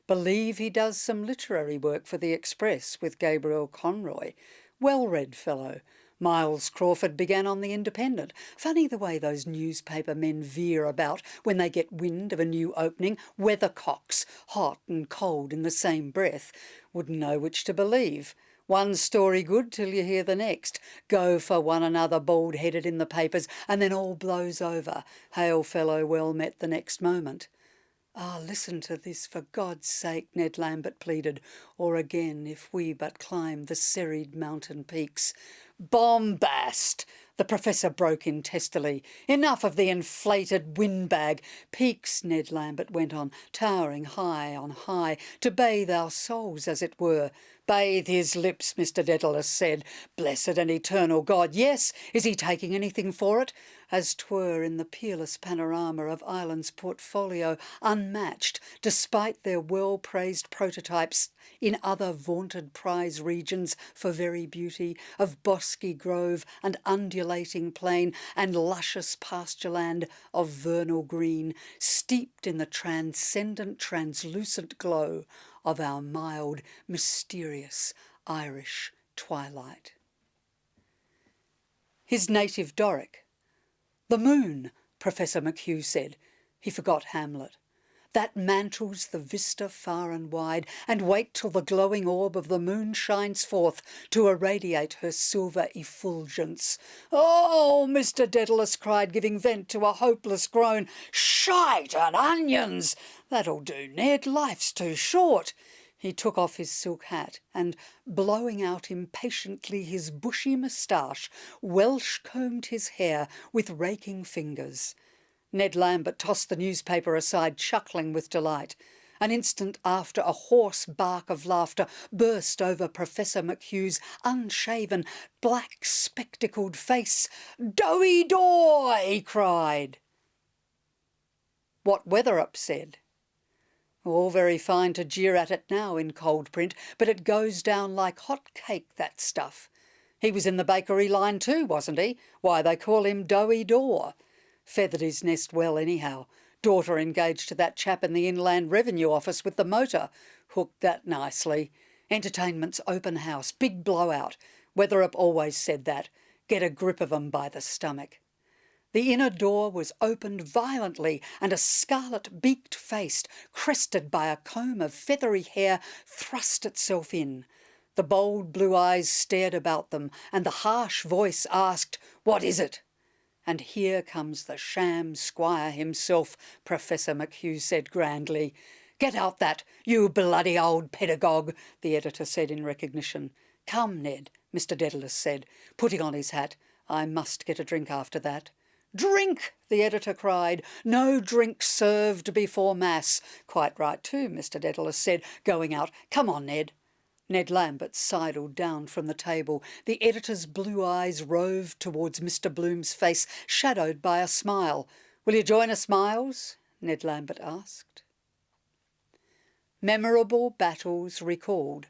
Believe he does some literary work for the Express with Gabriel Conroy. Well-read fellow. Miles Crawford began on the Independent. Funny the way those newspaper men veer about when they get wind of a new opening. Weathercocks, hot and cold in the same breath. Wouldn't know which to believe. One story good till you hear the next. Go for one another bald-headed in the papers and then all blows over. Hail fellow well met the next moment. "Ah, listen to this, for God's sake," Ned Lambert pleaded. "Or again, if we but climb the serried mountain peaks." "Bombast!" The Professor broke in testily. "Enough of the inflated windbag. Peaks," Ned Lambert went on, towering high on high, "to bathe our souls, as it were." "Bathe his lips," Mr Dedalus said. "Blessed and eternal God, yes! Is he taking anything for it?" As 'twere in the peerless panorama of Ireland's portfolio, unmatched, despite their well-praised prototypes in other vaunted prize regions for very beauty, of bosky grove and undulating plain and luscious pastureland of vernal green, steeped in the transcendent, translucent glow of our mild, mysterious Irish twilight. His native Doric. "The moon," Professor McHugh said. He forgot Hamlet. "That mantles the vista far and wide, and wait till the glowing orb of the moon shines forth to irradiate her silver effulgence." "Oh!" Mr Dedalus cried, giving vent to a hopeless groan. "Shite and onions! That'll do, Ned. Life's too short." He took off his silk hat and, blowing out impatiently his bushy moustache, Welsh-combed his hair with raking fingers. Ned Lambert tossed the newspaper aside, chuckling with delight. An instant after, a hoarse bark of laughter burst over Professor McHugh's unshaven, black-spectacled face. "Doughy door!" he cried. What Weatherup said. All very fine to jeer at it now in cold print, but it goes down like hot cake, that stuff. He was in the bakery line too, wasn't he? Why, they call him Doughy Door. Feathered his nest well anyhow. Daughter engaged to that chap in the Inland Revenue Office with the motor. Hooked that nicely. Entertainment's open house, big blowout. Weatherup always said that. Get a grip of 'em by the stomach. The inner door was opened violently, and a scarlet-beaked face, crested by a comb of feathery hair, thrust itself in. The bold blue eyes stared about them, and the harsh voice asked, "What is it?" "And here comes the sham squire himself," Professor McHugh said grandly. "Get out that, you bloody old pedagogue," the editor said in recognition. "Come, Ned," Mr Dedalus said, putting on his hat. "I must get a drink after that." "Drink!" the editor cried. "No drink served before Mass." "Quite right too," Mr Dedalus said, going out. "Come on, Ned." Ned Lambert sidled down from the table. The editor's blue eyes roved towards Mr Bloom's face, shadowed by a smile. "Will you join us, Miles?" Ned Lambert asked. Memorable battles recalled.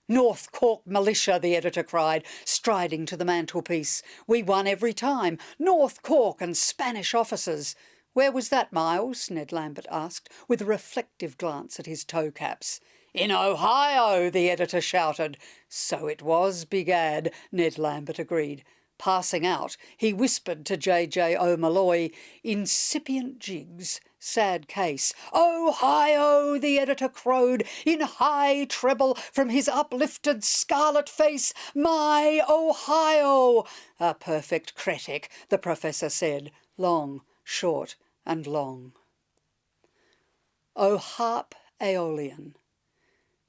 "North Cork militia," the editor cried, striding to the mantelpiece. "We won every time. North Cork and Spanish officers." "Where was that, Miles?" Ned Lambert asked, with a reflective glance at his toe caps. "In Ohio," the editor shouted. "So it was, begad," Ned Lambert agreed. Passing out, he whispered to J.J. O'Malloy, "Incipient jigs, sad case." "Ohio!" the editor crowed, in high treble from his uplifted scarlet face. "My Ohio!" "A perfect critic," the Professor said, long, short and long. O Harp Aeolian.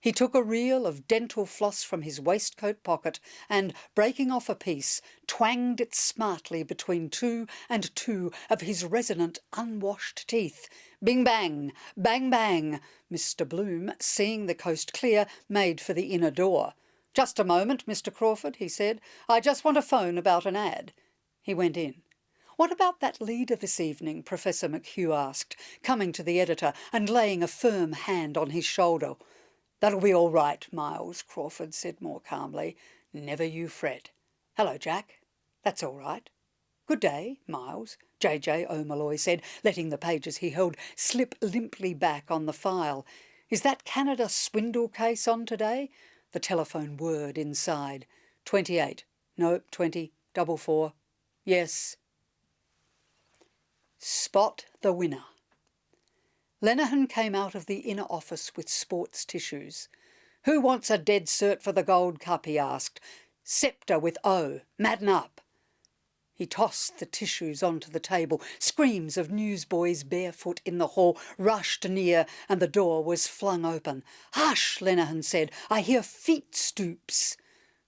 He took a reel of dental floss from his waistcoat pocket and, breaking off a piece, twanged it smartly between two and two of his resonant, unwashed teeth. Bing bang, bang bang. Mr Bloom, seeing the coast clear, made for the inner door. "Just a moment, Mr Crawford," he said. "I just want to phone about an ad." He went in. "What about that leader this evening?" Professor McHugh asked, coming to the editor and laying a firm hand on his shoulder. "That'll be all right, Miles," Crawford said more calmly. "Never you fret. Hello, Jack. That's all right." "Good day, Miles," J.J. O'Malloy said, letting the pages he held slip limply back on the file. "Is that Canada swindle case on today?" The telephone whirred inside. 28. No, 20. 44. Yes. Spot the winner. Lenihan came out of the inner office with sports tissues. "Who wants a dead cert for the Gold Cup?" he asked. "Sceptre with O. Madden up." He tossed the tissues onto the table. Screams of newsboys barefoot in the hall rushed near, and the door was flung open. "Hush!" Lenihan said. "I hear feet stoops."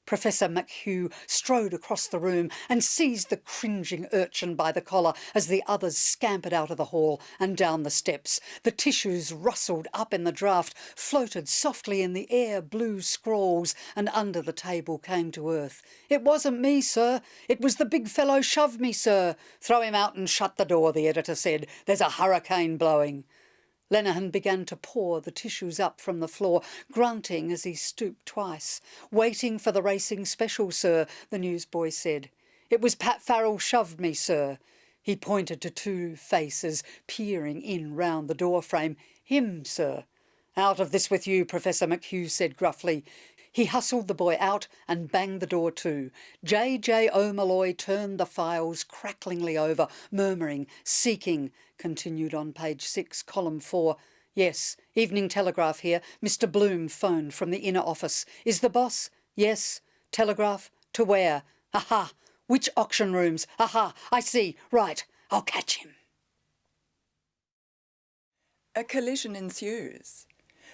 Professor McHugh strode across the room and seized the cringing urchin by the collar as the others scampered out of the hall and down the steps. The tissues rustled up in the draught, floated softly in the air blue scrawls, and under the table came to earth. "It wasn't me, sir. It was the big fellow shoved me, sir. Throw him out and shut the door," the editor said. "There's a hurricane blowing." Lenihan began to pour the tissues up from the floor, grunting as he stooped twice. "Waiting for the racing special, sir," the newsboy said. "It was Pat Farrell shoved me, sir." He pointed to two faces peering in round the door frame. "Him, sir." "Out of this with you," Professor McHugh said gruffly. He hustled the boy out and banged the door to. J.J. O'Malloy turned the files cracklingly over, murmuring, seeking, continued on page 6, column 4. "Yes, Evening Telegraph here. Mr. Bloom phoned from the inner office. Is the boss? Yes. Telegraph? To where? Aha! Which auction rooms? Aha! I see. Right. I'll catch him." A collision ensues.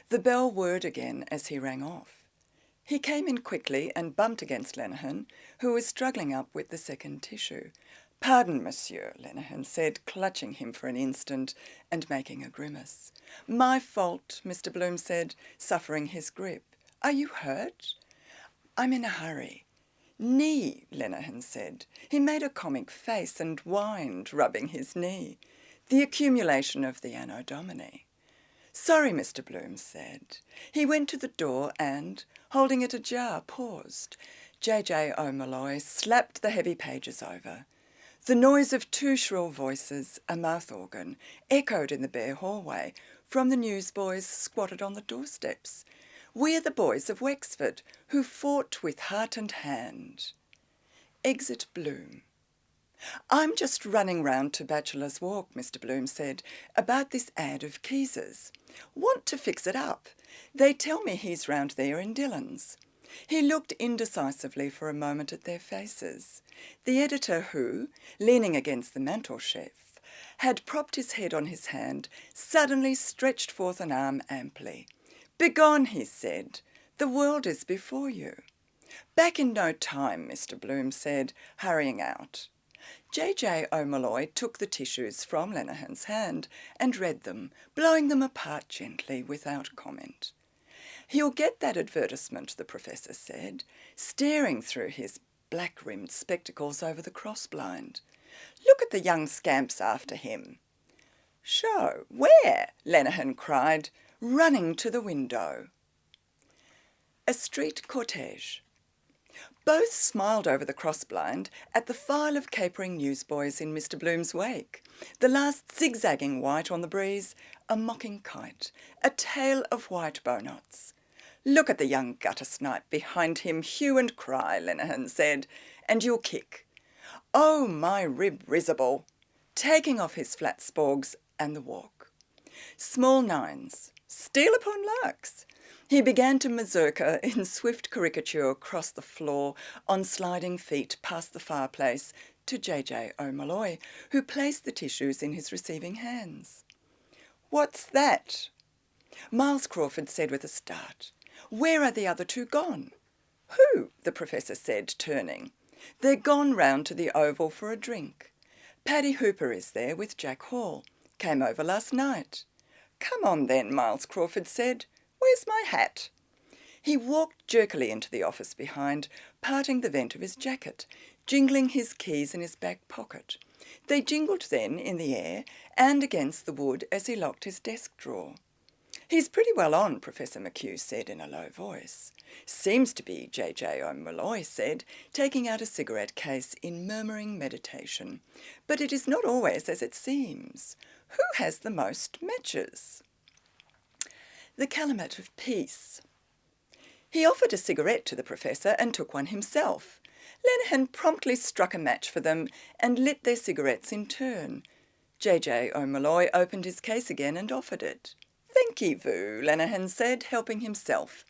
The bell whirred again as he rang off. He came in quickly and bumped against Lenihan, who was struggling up with the second tissue. "Pardon, monsieur," Lenihan said, clutching him for an instant and making a grimace. "My fault," Mr. Bloom said, suffering his grip. "Are you hurt?" "I'm in a hurry." "Knee," Lenihan said. He made a comic face and whined, rubbing his knee. "The accumulation of the Anno Domini." "Sorry," Mr. Bloom said. He went to the door and, holding it ajar, paused. J.J. O'Malloy slapped the heavy pages over. The noise of two shrill voices, a mouth organ, echoed in the bare hallway from the newsboys squatted on the doorsteps. "We're the boys of Wexford, who fought with heart and hand." Exit Bloom. "I'm just running round to Bachelor's Walk," Mr. Bloom said, "about this ad of Keys's. Want to fix it up. They tell me he's round there in Dillon's." He looked indecisively for a moment at their faces. The editor who, leaning against the mantel-shelf, had propped his head on his hand, suddenly stretched forth an arm amply. "Begone," he said. "The world is before you." "Back in no time," Mr. Bloom said, hurrying out. J.J. O'Malloy took the tissues from Lenihan's hand and read them, blowing them apart gently without comment. "He'll get that advertisement," the professor said, staring through his black-rimmed spectacles over the cross-blind. "Look at the young scamps after him." "Show? Where?" Lenihan cried, running to the window. A street cortege. Both smiled over the cross-blind at the file of capering newsboys in Mr. Bloom's wake, the last zigzagging white on the breeze, a mocking kite, a tail of white bowknots. "Look at the young gutter-snipe behind him, hue and cry," Lenihan said, "and you'll kick. Oh, my rib risible," taking off his flat sporgs and the walk. Small nines, steel upon larks. He began to mazurka in swift caricature across the floor on sliding feet past the fireplace to J.J. O'Malloy, who placed the tissues in his receiving hands. "What's that?" Miles Crawford said with a start. "Where are the other two gone?" "Who?" the professor said, turning. "They're gone round to the Oval for a drink. Paddy Hooper is there with Jack Hall. Came over last night." "Come on then," Miles Crawford said. "Where's my hat?" He walked jerkily into the office behind, parting the vent of his jacket, jingling his keys in his back pocket. They jingled then in the air and against the wood as he locked his desk drawer. "He's pretty well on," Professor McHugh said in a low voice. "Seems to be," J.J. O'Malloy said, taking out a cigarette case in murmuring meditation. "But it is not always as it seems. Who has the most matches?" The Calumet of Peace. He offered a cigarette to the professor and took one himself. Lenihan promptly struck a match for them and lit their cigarettes in turn. J.J. O'Malloy opened his case again and offered it. "Thanky, Vu," Lenihan said, helping himself.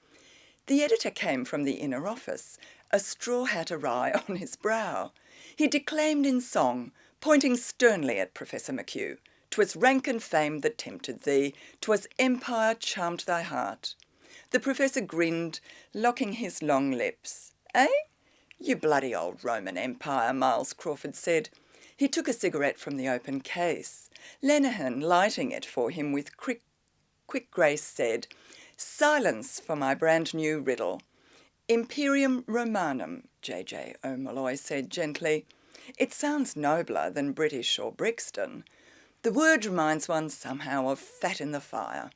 The editor came from the inner office, a straw hat awry on his brow. He declaimed in song, pointing sternly at Professor McHugh. "'Twas rank and fame that tempted thee, 'twas empire charmed thy heart." The professor grinned, locking his long lips. Eh? You bloody old Roman Empire, Miles Crawford said. He took a cigarette from the open case. Lenihan, lighting it for him with quick grace, said, "Silence for my brand new riddle." "Imperium Romanum," J.J. O'Molloy said gently. "It sounds nobler than British or Brixton. The word reminds one somehow of fat in the fire."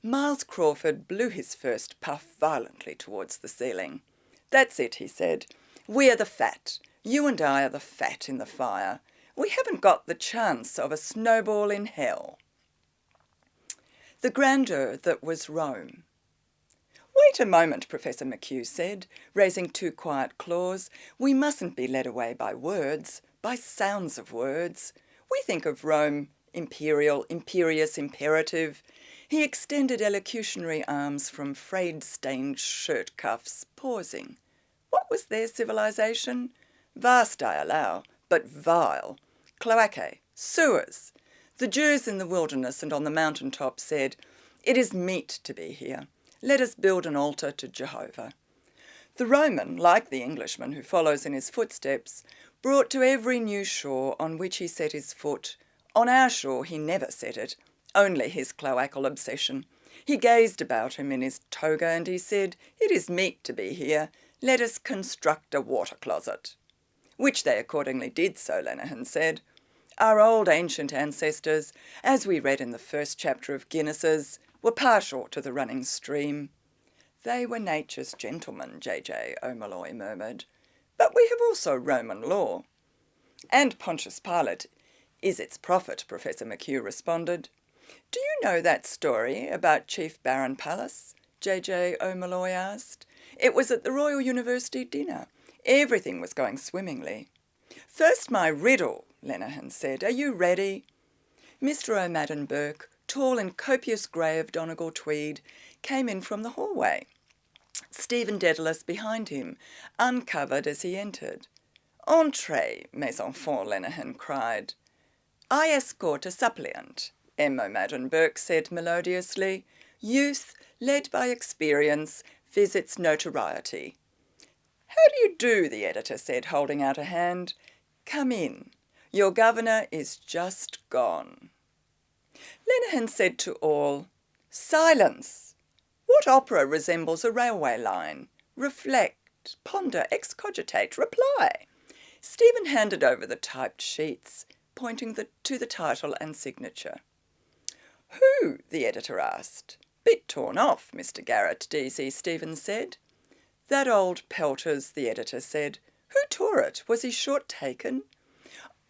Miles Crawford blew his first puff violently towards the ceiling. "That's it," he said. "We are the fat. You and I are the fat in the fire. We haven't got the chance of a snowball in hell." The grandeur that was Rome. "Wait a moment," Professor McHugh said, raising two quiet claws. "We mustn't be led away by words, by sounds of words. We think of Rome imperial, imperious, imperative." He extended elocutionary arms from frayed-stained shirt cuffs, pausing. What was their civilization? Vast, I allow, but vile. Cloacae, sewers. The Jews in the wilderness and on the mountain-top said, "It is meet to be here. Let us build an altar to Jehovah." The Roman, like the Englishman who follows in his footsteps, brought to every new shore on which he set his foot. On our shore he never set it, only his cloacal obsession. He gazed about him in his toga and he said, "It is meet to be here. Let us construct a water closet." Which they accordingly did, so Lenihan said. Our old ancient ancestors, as we read in the first chapter of Guinness's, were partial to the running stream. "They were nature's gentlemen," J.J. O'Molloy murmured. "But we have also Roman law." "And Pontius Pilate is its prophet," Professor McHugh responded. "Do you know that story about Chief Baron Pallas?" J.J. O'Molloy asked. "It was at the Royal University dinner. Everything was going swimmingly." "First my riddle," Lenihan said. "Are you ready?" Mr. O'Madden Burke, tall and copious grey of Donegal tweed, came in from the hallway. Stephen Dedalus behind him, uncovered as he entered. "Entrez, mes enfants," Lenihan cried. "I escort a suppliant," M. O'Madden Burke said melodiously. "Youth, led by experience, visits notoriety." "How do you do?" the editor said, holding out a hand. "Come in. Your governor is just gone." Lenihan said to all, "Silence! What opera resembles a railway line? Reflect, ponder, excogitate, reply." Stephen handed over the typed sheets, pointing to the title and signature. "Who?" the editor asked. "Bit torn off, Mr. Garrett Deasy," Stephen said. "That old Pelters," the editor said. "Who tore it? Was he short taken?"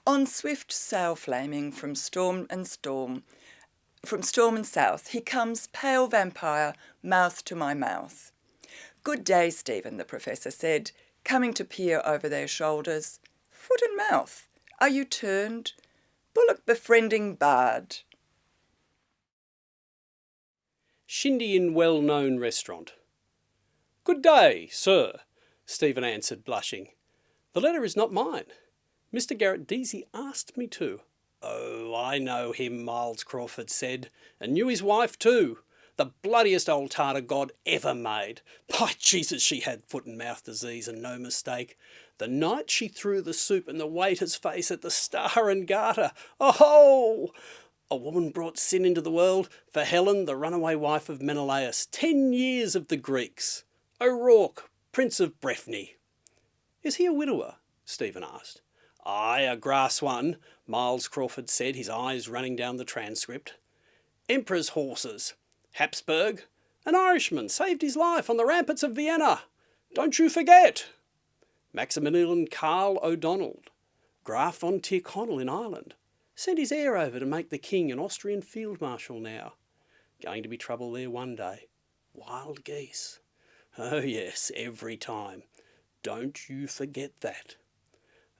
On swift sail flaming from storm and south, he comes, pale vampire, mouth to my mouth. "Good day, Stephen," the professor said, coming to peer over their shoulders. "Foot and mouth. Are you turned? Bullock befriending bard." Shindy in well-known restaurant. "Good day, sir," Stephen answered, blushing. "The letter is not mine. Mr. Garrett Deasy asked me to." "Oh, I know him," Miles Crawford said, "and knew his wife too. The bloodiest old tartar God ever made. By Jesus, she had foot and mouth disease and no mistake. The night she threw the soup in the waiter's face at the Star and Garter. Oh! A woman brought sin into the world, for Helen, the runaway wife of Menelaus, 10 years of the Greeks. O'Rourke, Prince of Breffni." "Is he a widower?" Stephen asked. "Aye, a grass one," Miles Crawford said, his eyes running down the transcript. "Emperor's horses. Habsburg. An Irishman saved his life on the ramparts of Vienna. Don't you forget. Maximilian Carl O'Donnell, Graf von Tyrconnell in Ireland. Sent his heir over to make the king an Austrian field marshal now. Going to be trouble there one day. Wild geese. Oh yes, every time. Don't you forget that."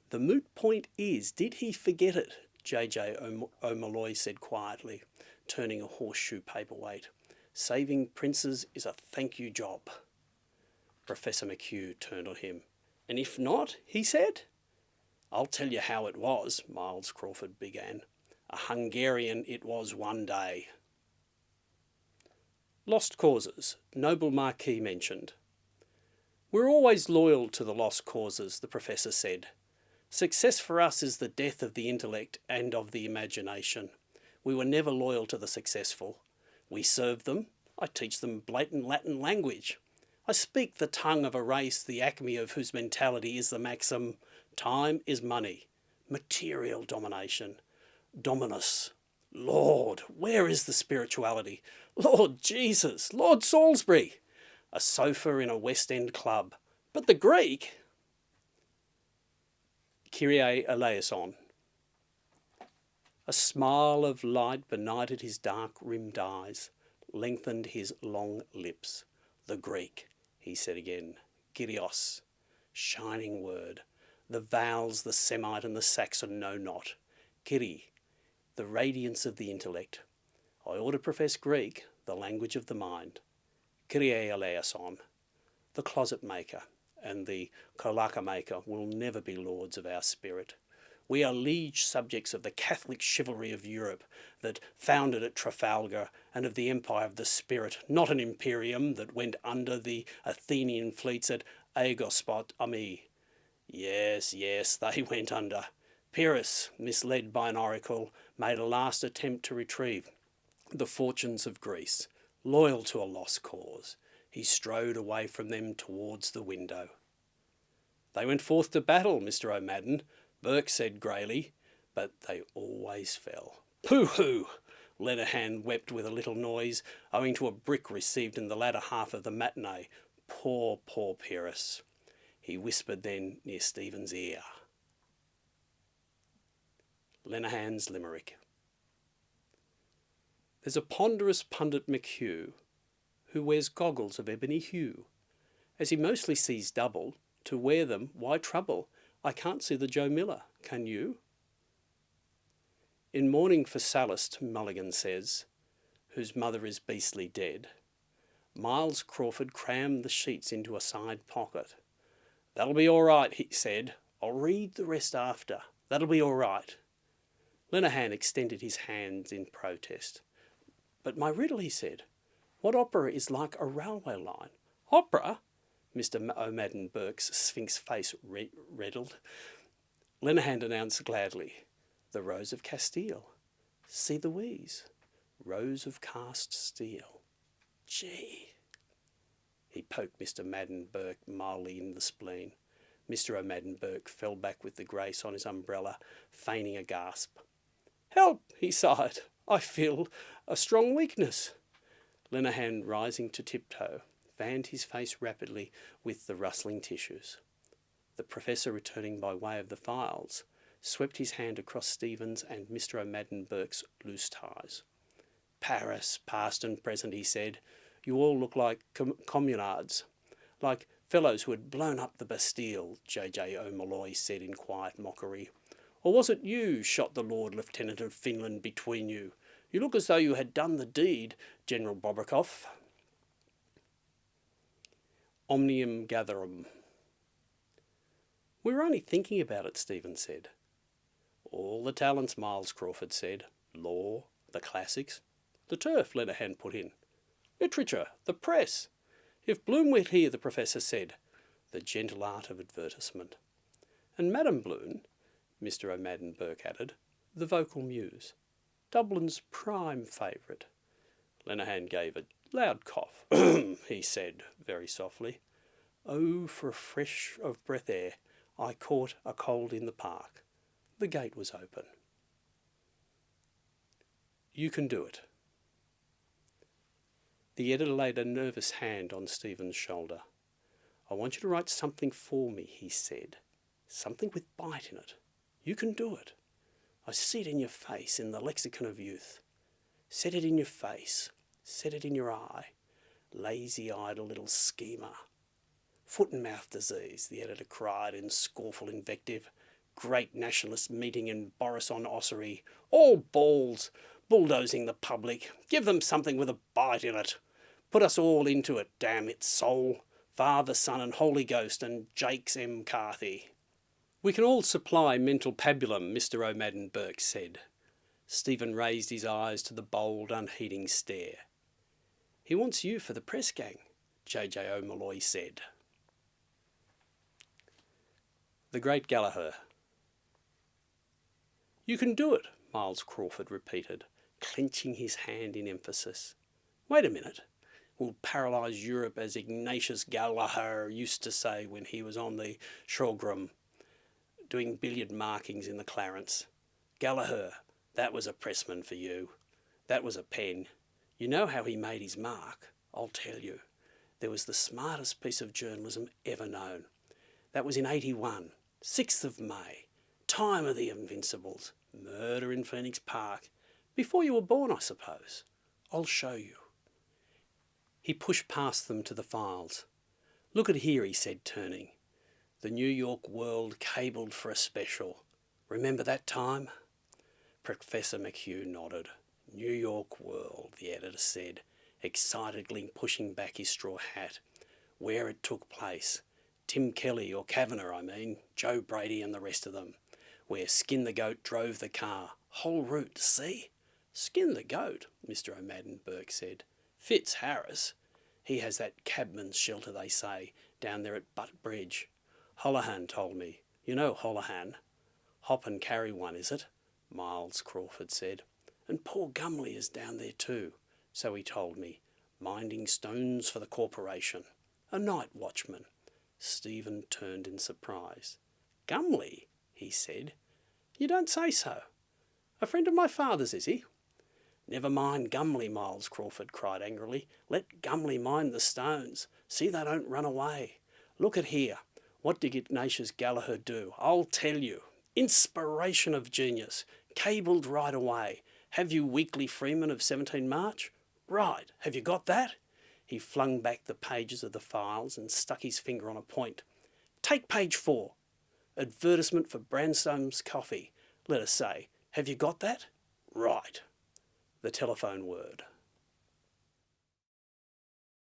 "The moot point is, did he forget it?" J.J. O'Molloy said quietly, turning a horseshoe paperweight. "Saving princes is a thank you job." Professor McHugh turned on him. "And if not?" he said. "I'll tell you how it was," Miles Crawford began. "A Hungarian it was one day." Lost causes. Noble Marquis mentioned. We're always loyal to the lost causes, the professor said. Success for us is the death of the intellect and of the imagination. We were never loyal to the successful. We serve them. I teach them blatant Latin language. I speak the tongue of a race, the acme of whose mentality is the maxim, time is money, material domination, dominus. Lord, where is the spirituality? Lord Jesus, Lord Salisbury. A sofa in a West End club. But the Greek? Kyrie eleison. A smile of light benighted his dark-rimmed eyes, lengthened his long lips. The Greek, he said again. Kyrios. Shining word. The vowels the Semite and the Saxon know not. Kyrie. The radiance of the intellect. I ought to profess Greek, the language of the mind. Kyrie eleison. The closet maker and the kolaka maker will never be lords of our spirit. We are liege subjects of the Catholic chivalry of Europe that founded at Trafalgar and of the empire of the spirit, not an imperium that went under the Athenian fleets at Aegospot Ami. Yes, they went under. Pyrrhus, misled by an oracle, made a last attempt to retrieve the fortunes of Greece. Loyal to a lost cause, he strode away from them towards the window. They went forth to battle, Mr. O'Madden, Burke said greyly, but they always fell. Pooh-hoo! Lenihan wept with a little noise, owing to a brick received in the latter half of the matinee. Poor Pyrrhus. He whispered then near Stephen's ear. Lenihan's Limerick. There's a ponderous pundit McHugh who wears goggles of ebony hue. As he mostly sees double, to wear them, why trouble? I can't see the Joe Miller, can you? In mourning for Sallust, Mulligan says, whose mother is beastly dead, Miles Crawford crammed the sheets into a side pocket. That'll be all right, he said. I'll read the rest after. That'll be all right. Lenihan extended his hands in protest. But my riddle, he said. What opera is like a railway line? Opera? Mr. O'Madden Burke's sphinx face reddened. Lenihan announced gladly, The Rose of Castile. See the wheeze. Rose of cast steel. Gee. He poked Mr. Madden Burke mildly in the spleen. Mr. O'Madden Burke fell back with the grace on his umbrella, feigning a gasp. Help, he sighed. I feel a strong weakness. Lenihan, rising to tiptoe, fanned his face rapidly with the rustling tissues. The professor, returning by way of the files, swept his hand across Stephen's and Mr. O'Madden Burke's loose ties. Paris, past and present, he said. You all look like communards, like fellows who had blown up the Bastille, J.J. O'Malloy said in quiet mockery. Or was it you shot the Lord Lieutenant of Finland between you? You look as though you had done the deed, General Bobrikov. Omnium gatherum. We were only thinking about it, Stephen said. All the talents, Miles Crawford said. Law, the classics. The turf, Lenihan put in. Literature, the press. If Bloom were here, the professor said. The gentle art of advertisement. And Madame Bloom, Mr. O'Madden Burke added, the vocal muse. Dublin's prime favourite. Lenihan gave a loud cough. He said, very softly. Oh, for a fresh of breath air, I caught a cold in the park. The gate was open. You can do it. The editor laid a nervous hand on Stephen's shoulder. I want you to write something for me, he said. Something with bite in it. You can do it. I see it in your face, in the lexicon of youth. Set it in your face. Set it in your eye. Lazy-eyed little schemer. Foot and mouth disease, the editor cried in scornful invective. Great nationalist meeting in Boris-on Ossory. All balls, bulldozing the public. Give them something with a bite in it. Put us all into it, damn its soul. Father, Son and Holy Ghost and Jakes M. Carthy. We can all supply mental pabulum, Mr. O'Madden Burke said. Stephen raised his eyes to the bold, unheeding stare. He wants you for the press gang, J.J. O'Malloy said. The Great Gallagher. You can do it, Miles Crawford repeated, clenching his hand in emphasis. Wait a minute. We'll paralyse Europe, as Ignatius Gallagher used to say when he was on the Shorgrum, doing billiard markings in the Clarence. Gallagher, that was a pressman for you. That was a pen. You know how he made his mark? I'll tell you. There was the smartest piece of journalism ever known. That was in 81, 6th of May, time of the Invincibles, murder in Phoenix Park. Before you were born, I suppose. I'll show you. He pushed past them to the files. Look at here, he said, turning. The New York World cabled for a special. Remember that time? Professor McHugh nodded. New York World, the editor said, excitedly pushing back his straw hat. Where it took place. Tim Kelly, or Kavanagh, I mean, Joe Brady and the rest of them. Where Skin the Goat drove the car. Whole route, see? Skin the Goat, Mr. O'Madden Burke said. Fitz Harris. He has that cabman's shelter, they say, down there at Butt Bridge. Holohan told me. You know Holohan. Hop and carry one, is it? Miles Crawford said. And poor Gumley is down there too, so he told me. Minding stones for the corporation. A night watchman. Stephen turned in surprise. Gumley, he said. You don't say so. A friend of my father's, is he? Never mind Gumley, Miles Crawford cried angrily. Let Gumley mind the stones. See they don't run away. Look at here. What did Ignatius Gallagher do? I'll tell you. Inspiration of genius. Cabled right away. Have you Weekly Freeman of 17 March? Right. Have you got that? He flung back the pages of the files and stuck his finger on a point. Take page 4. Advertisement for Branstone's Coffee. Let us say. Have you got that? Right. The telephone word.